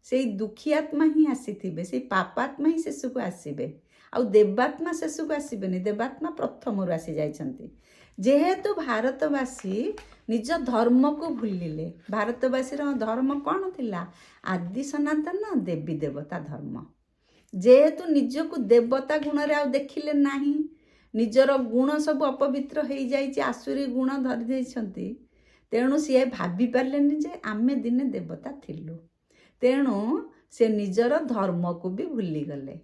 ସେଇ ଦୁଃଖୀ ଆତ୍ମା ହିଁ ଆସିଥିବେ, ସେଇ ପାପାତ୍ମା ହିଁ ଶେଷକୁ ଆସିବେ। ଆଉ ଦେବାତ୍ମା ଶେଷକୁ ଆସିବେନି, ଦେବାତ୍ମା ପ୍ରଥମରୁ ଆସିଯାଇଛନ୍ତି। ଯେହେତୁ ଭାରତବାସୀ ନିଜ ଧର୍ମକୁ ଭୁଲିଲେ, ଭାରତବାସୀର ଧର୍ମ କ'ଣ ଥିଲା? ଆଦି ସନାତନ ଦେବୀ ଦେବତା ଧର୍ମ। ଯେହେତୁ ନିଜକୁ ଦେବତା ଗୁଣରେ ଆଉ ଦେଖିଲେ ନାହିଁ, ନିଜର ଗୁଣ ସବୁ ଅପବିତ୍ର ହେଇଯାଇଛି, ଆସୁରୀ ଗୁଣ ଧରି ଦେଇଛନ୍ତି। ତେଣୁ ସିଏ ଭାବି ପାରିଲେନି ଯେ ଆମେ ଦିନେ ଦେବତା ଥିଲୁ। ତେଣୁ ସେ ନିଜର ଧର୍ମକୁ ବି ଭୁଲିଗଲେ।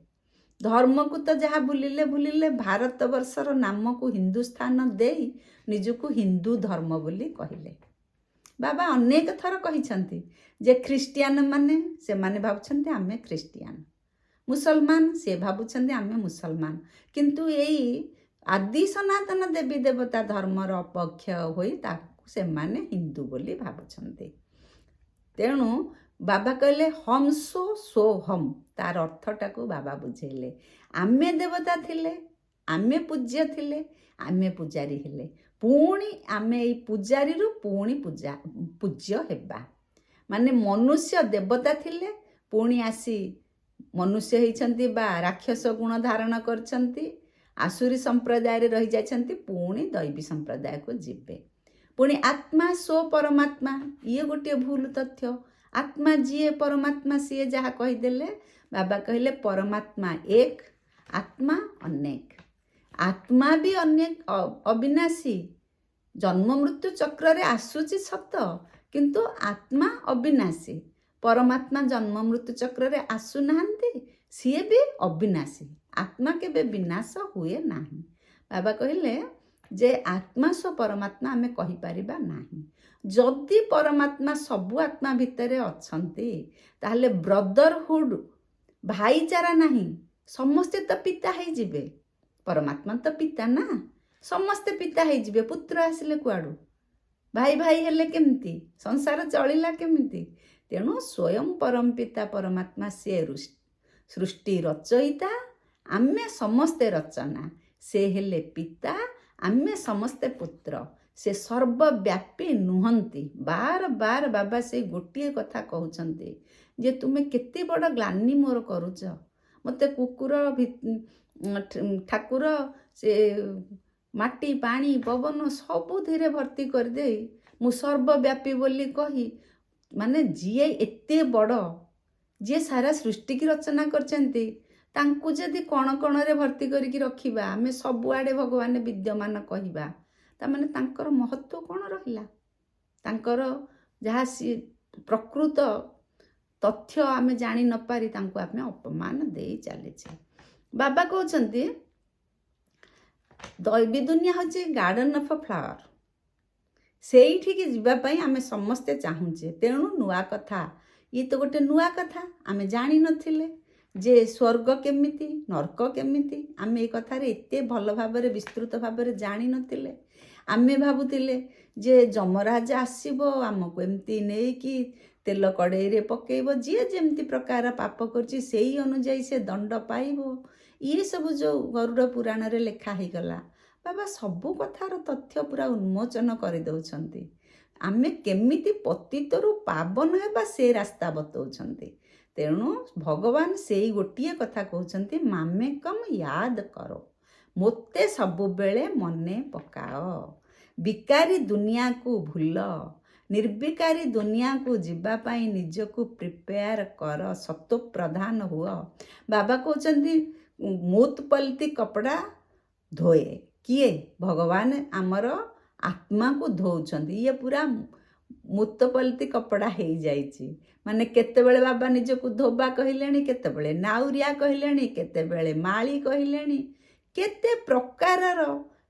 ଧର୍ମକୁ ତ ଯାହା ଭୁଲିଲେ, ଭାରତବର୍ଷର ନାମକୁ ହିନ୍ଦୁସ୍ଥାନ ଦେଇ ନିଜକୁ ହିନ୍ଦୁ ଧର୍ମ ବୋଲି କହିଲେ। ବାବା ଅନେକ ଥର କହିଛନ୍ତି ଯେ ଖ୍ରୀଷ୍ଟିଆନ ମାନେ ସେମାନେ ଭାବୁଛନ୍ତି ଆମେ ଖ୍ରୀଷ୍ଟିଆନ, ମୁସଲମାନ ସେ ଭାବୁଛନ୍ତି ଆମେ ମୁସଲମାନ। କିନ୍ତୁ ଏଇ ଆଦି ସନାତନ ଦେବୀ ଦେବତା ଧର୍ମର ଅପକ୍ଷ ହୋଇ ତାକୁ ସେମାନେ ହିନ୍ଦୁ ବୋଲି ଭାବୁଛନ୍ତି। ତେଣୁ ବାବା କହିଲେ ହମ୍ ସୋ ହମ୍, ତାର ଅର୍ଥଟାକୁ ବାବା ବୁଝେଇଲେ। ଆମେ ଦେବତା ଥିଲେ, ଆମେ ପୂଜ୍ୟ ଥିଲେ, ଆମେ ପୂଜାରୀ ହେଲେ, ପୁଣି ଆମେ ଏଇ ପୂଜାରୀରୁ ପୁଣି ପୂଜ୍ୟ ହେବା। ମାନେ ମନୁଷ୍ୟ ଦେବତା ଥିଲେ, ପୁଣି ଆସି ମନୁଷ୍ୟ ହେଇଛନ୍ତି ବା ରାକ୍ଷସ ଗୁଣ ଧାରଣ କରିଛନ୍ତି, ଆସୁରୀ ସମ୍ପ୍ରଦାୟରେ ରହିଯାଇଛନ୍ତି, ପୁଣି ଦୈବୀ ସମ୍ପ୍ରଦାୟକୁ ଯିବେ। ପୁଣି ଆତ୍ମା ସୋ ପରମାତ୍ମା, ଇଏ ଗୋଟିଏ ଭୁଲ ତଥ୍ୟ। ଆତ୍ମା ଯିଏ ପରମାତ୍ମା ସିଏ ଯାହା କହିଦେଲେ, ବାବା କହିଲେ ପରମାତ୍ମା ଏକ, ଆତ୍ମା ଅନେକ। ଆତ୍ମା ବି ଅନେକ ଅବିନାଶୀ, ଜନ୍ମ ମୃତ୍ୟୁ ଚକ୍ରରେ ଆସୁଛି ସତ, କିନ୍ତୁ ଆତ୍ମା ଅବିନାଶୀ। ପରମାତ୍ମା ଜନ୍ମ ମୃତ୍ୟୁ ଚକ୍ରରେ ଆସୁନାହାନ୍ତି, ସିଏ ବି ଅବିନାଶୀ। ଆତ୍ମା କେବେ ବିନାଶ ହୁଏ ନାହିଁ। ବାବା କହିଲେ ଯେ ଆତ୍ମା ସହ ପରମାତ୍ମା ଆମେ କହିପାରିବା ନାହିଁ। ଯଦି ପରମାତ୍ମା ସବୁ ଆତ୍ମା ଭିତରେ ଅଛନ୍ତି, ତାହେଲେ ବ୍ରଦରହୁଡ୍ ଭାଇଚାରା ନାହିଁ। ସମସ୍ତେ ତ ପିତା ହେଇଯିବେ। ପରମାତ୍ମା ତ ପିତା ନା, ସମସ୍ତେ ପିତା ହେଇଯିବେ। ପୁତ୍ର ଆସିଲେ କୁଆଡ଼ୁ? ଭାଇ ଭାଇ ହେଲେ କେମିତି? ସଂସାର ଚଳିଲା କେମିତି? ତେଣୁ ସ୍ୱୟଂ ପରମ ପିତା ପରମାତ୍ମା ସିଏ ସୃଷ୍ଟି ରଚୟିତା, ଆମେ ସମସ୍ତେ ରଚନା। ସେ ହେଲେ ପିତା, ଆମେ ସମସ୍ତେ ପୁତ୍ର। ସେ ସର୍ବବ୍ୟାପୀ ନୁହନ୍ତି। ବାର ବାର ବାବା ସେଇ ଗୋଟିଏ କଥା କହୁଛନ୍ତି ଯେ ତୁମେ କେତେ ବଡ଼ ଗ୍ଲାନି ମୋର କରୁଛ। ମୋତେ କୁକୁର ଠାକୁର ସେ ମାଟି ପାଣି ପବନ ସବୁଥିରେ ଭର୍ତ୍ତି କରିଦେଇ ମୁଁ ସର୍ବବ୍ୟାପୀ ବୋଲି କହି, ମାନେ ଯିଏ ଏତେ ବଡ଼, ଯିଏ ସାରା ସୃଷ୍ଟିକି ରଚନା କରିଛନ୍ତି, ତାଙ୍କୁ ଯଦି କଣ କଣରେ ଭର୍ତ୍ତି କରିକି ରଖିବା, ଆମେ ସବୁଆଡ଼େ ଭଗବାନ ବିଦ୍ୟମାନ କହିବା, ତାମାନେ ତାଙ୍କର ମହତ୍ଵ କ'ଣ ରହିଲା? ତାଙ୍କର ଯାହା ପ୍ରକୃତ ତଥ୍ୟ ଆମେ ଜାଣି ନପାରି ତାଙ୍କୁ ଆମେ ଅପମାନ ଦେଇ ଚାଲିଛେ। ବାବା କହୁଛନ୍ତି ଦୈବୀ ଦୁନିଆ ହେଉଛି ଗାର୍ଡେନ୍ ଅଫ୍ ଫ୍ଲାୱାର। ସେଇଠିକି ଯିବା ପାଇଁ ଆମେ ସମସ୍ତେ ଚାହୁଁଛେ। ତେଣୁ ନୂଆ କଥା, ଇଏ ତ ଗୋଟେ ନୂଆ କଥା। ଆମେ ଜାଣିନଥିଲେ ଯେ ସ୍ୱର୍ଗ କେମିତି, ନର୍କ କେମିତି। ଆମେ ଏ କଥାରେ ଏତେ ଭଲ ଭାବରେ ବିସ୍ତୃତ ଭାବରେ ଜାଣିନଥିଲେ। ଆମେ ଭାବୁଥିଲେ ଯେ ଯମରାଜ ଆସିବ, ଆମକୁ ଏମିତି ନେଇକି ତେଲ କଡ଼େଇରେ ପକେଇବ, ଯିଏ ଯେମିତି ପ୍ରକାର ପାପ କରୁଛି ସେଇ ଅନୁଯାୟୀ ସେ ଦଣ୍ଡ ପାଇବ। ଇଏ ସବୁ ଯେଉଁ ଗରୁଡ଼ ପୁରାଣରେ ଲେଖା ହେଇଗଲା, ବାବା ସବୁ କଥାର ତଥ୍ୟ ପୁରା ଉନ୍ମୋଚନ କରିଦେଉଛନ୍ତି। ଆମେ କେମିତି ପତିତରୁ ପାବନ ହେବା ସେ ରାସ୍ତା ବତାଉଛନ୍ତି। ତେଣୁ ଭଗବାନ ସେଇ ଗୋଟିଏ କଥା କହୁଛନ୍ତି, ମାମେକମ୍ ୟାଦ କର, ମୋତେ ସବୁବେଳେ ମନେ ପକାଅ। ବିକାରୀ ଦୁନିଆକୁ ଭୁଲ, ନିର୍ବିକାରୀ ଦୁନିଆକୁ ଯିବା ପାଇଁ ନିଜକୁ ପ୍ରିପେୟାର କର, ସତ୍ଵ ପ୍ରଧାନ ହୁଅ। ବାବା କହୁଛନ୍ତି ମୁତ୍ ପଲତି କପଡ଼ା ଧୋଏ। କିଏ? ଭଗବାନ ଆମର ଆତ୍ମାକୁ ଧୋଉଛନ୍ତି। ଇଏ ପୁରା ମୁତପଲତି କପଡ଼ା ହେଇଯାଇଛି। ମାନେ କେତେବେଳେ ବାବା ନିଜକୁ ଧୋବା କହିଲେଣି, କେତେବେଳେ ନାଉରିଆ କହିଲେଣି, କେତେବେଳେ ମାଳି କହିଲେଣି। କେତେ ପ୍ରକାରର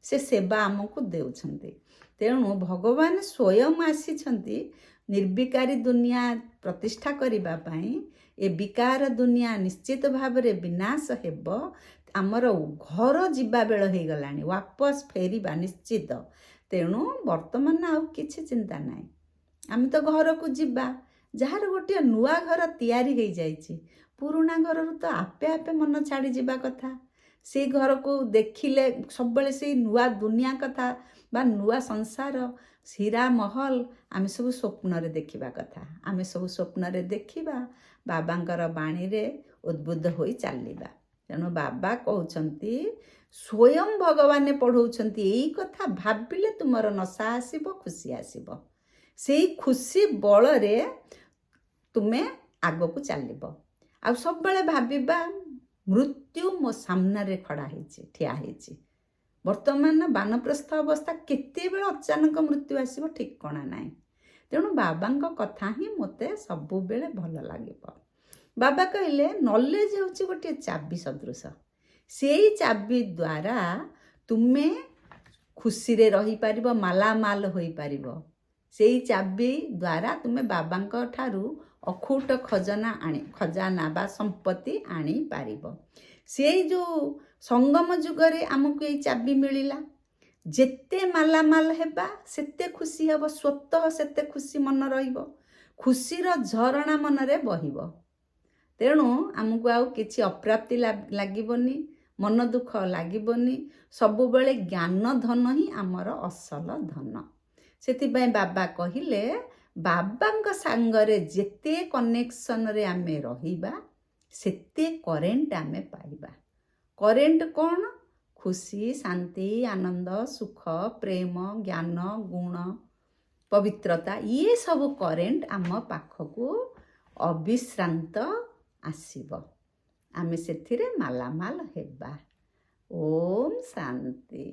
ସେ ସେବା ଆମକୁ ଦେଉଛନ୍ତି। ତେଣୁ ଭଗବାନ ସ୍ୱୟଂ ଆସିଛନ୍ତି ନିର୍ବିକାରୀ ଦୁନିଆ ପ୍ରତିଷ୍ଠା କରିବା ପାଇଁ। ଏ ବିକାର ଦୁନିଆ ନିଶ୍ଚିତ ଭାବରେ ବିନାଶ ହେବ। ଆମର ଘର ଯିବା ବେଳ ହେଇଗଲାଣି, ୱାପସ ଫେରିବା ନିଶ୍ଚିତ। ତେଣୁ ବର୍ତ୍ତମାନ ଆଉ କିଛି ଚିନ୍ତା ନାହିଁ, ଆମେ ତ ଘରକୁ ଯିବା। ଯାହାର ଗୋଟିଏ ନୂଆ ଘର ତିଆରି ହେଇଯାଇଛି, ପୁରୁଣା ଘରରୁ ତ ଆପେ ଆପେ ମନ ଛାଡ଼ିଯିବା କଥା। ସେଇ ଘରକୁ ଦେଖିଲେ ସବୁବେଳେ ସେଇ ନୂଆ ଦୁନିଆ କଥା ବା ନୂଆ ସଂସାର, ହୀରା ମହଲ ଆମେ ସବୁ ସ୍ୱପ୍ନରେ ଦେଖିବା କଥା। ଆମେ ସବୁ ସ୍ୱପ୍ନରେ ଦେଖିବା, ବାବାଙ୍କର ବାଣୀରେ ଉଦ୍ବୁଦ୍ଧ ହୋଇ ଚାଲିବା। ତେଣୁ ବାବା କହୁଛନ୍ତି, ସ୍ୱୟଂ ଭଗବାନ ପଢ଼ଉଛନ୍ତି, ଏଇ କଥା ଭାବିଲେ ତୁମର ନଶା ଆସିବ, ଖୁସି ଆସିବ। ସେଇ ଖୁସି ବଳରେ ତୁମେ ଆଗକୁ ଚାଲିବ। ଆଉ ସବୁବେଳେ ଭାବିବା ମୃତ୍ୟୁ ମୋ ସାମ୍ନାରେ ଖଡ଼ା ହେଇଛି, ଠିଆ ହେଇଛି। ବର୍ତ୍ତମାନ ବାନପ୍ରସ୍ଥ ଅବସ୍ଥା, କେତେବେଳେ ଅଚାନକ ମୃତ୍ୟୁ ଆସିବ ଠିକଣା ନାହିଁ। ତେଣୁ ବାବାଙ୍କ କଥା ହିଁ ମୋତେ ସବୁବେଳେ ଭଲ ଲାଗିବ। ବାବା କହିଲେ ନଲେଜ ହେଉଛି ଗୋଟିଏ ଚାବି ସଦୃଶ। ସେଇ ଚାବି ଦ୍ୱାରା ତୁମେ ଖୁସିରେ ରହିପାରିବ, ମାଲାମାଲ ହୋଇପାରିବ। ସେଇ ଚାବି ଦ୍ୱାରା ତୁମେ ବାବାଙ୍କ ଠାରୁ ଅଖୁଟ ଖଜାନା ବା ସମ୍ପତ୍ତି ଆଣିପାରିବ। ସେଇ ଯେଉଁ ସଙ୍ଗମ ଯୁଗରେ ଆମକୁ ଏଇ ଚାବି ମିଳିଲା। ଯେତେ ମାଲାମାଲ ହେବା ସେତେ ଖୁସି ହେବ, ସ୍ୱତଃ ସେତେ ଖୁସି ମନ ରହିବ, ଖୁସିର ଝରଣା ମନରେ ବହିବ। ତେଣୁ ଆମକୁ ଆଉ କିଛି ଅପ୍ରାପ୍ତି ଲାଗିବନି, ମନ ଦୁଃଖ ଲାଗିବନି। ସବୁବେଳେ ଜ୍ଞାନ ଧନ ହିଁ ଆମର ଅସଲ ଧନ। ସେଥିପାଇଁ ବାବା କହିଲେ, ବାବାଙ୍କ ସାଙ୍ଗରେ ଯେତେ କନେକ୍ସନରେ ଆମେ ରହିବା, ସେତେ କରେଣ୍ଟ ଆମେ ପାଇବା। କରେଣ୍ଟ କ'ଣ? ଖୁସି, ଶାନ୍ତି, ଆନନ୍ଦ, ସୁଖ, ପ୍ରେମ, ଜ୍ଞାନ, ଗୁଣ, ପବିତ୍ରତା, ଇଏ ସବୁ କରେଣ୍ଟ ଆମ ପାଖକୁ ଅବିଶ୍ରାନ୍ତ ଆସିବ। ଆମେ ସେଥିରେ ମାଲାମାଲ ହେବା। ଓମ୍ ଶାନ୍ତି।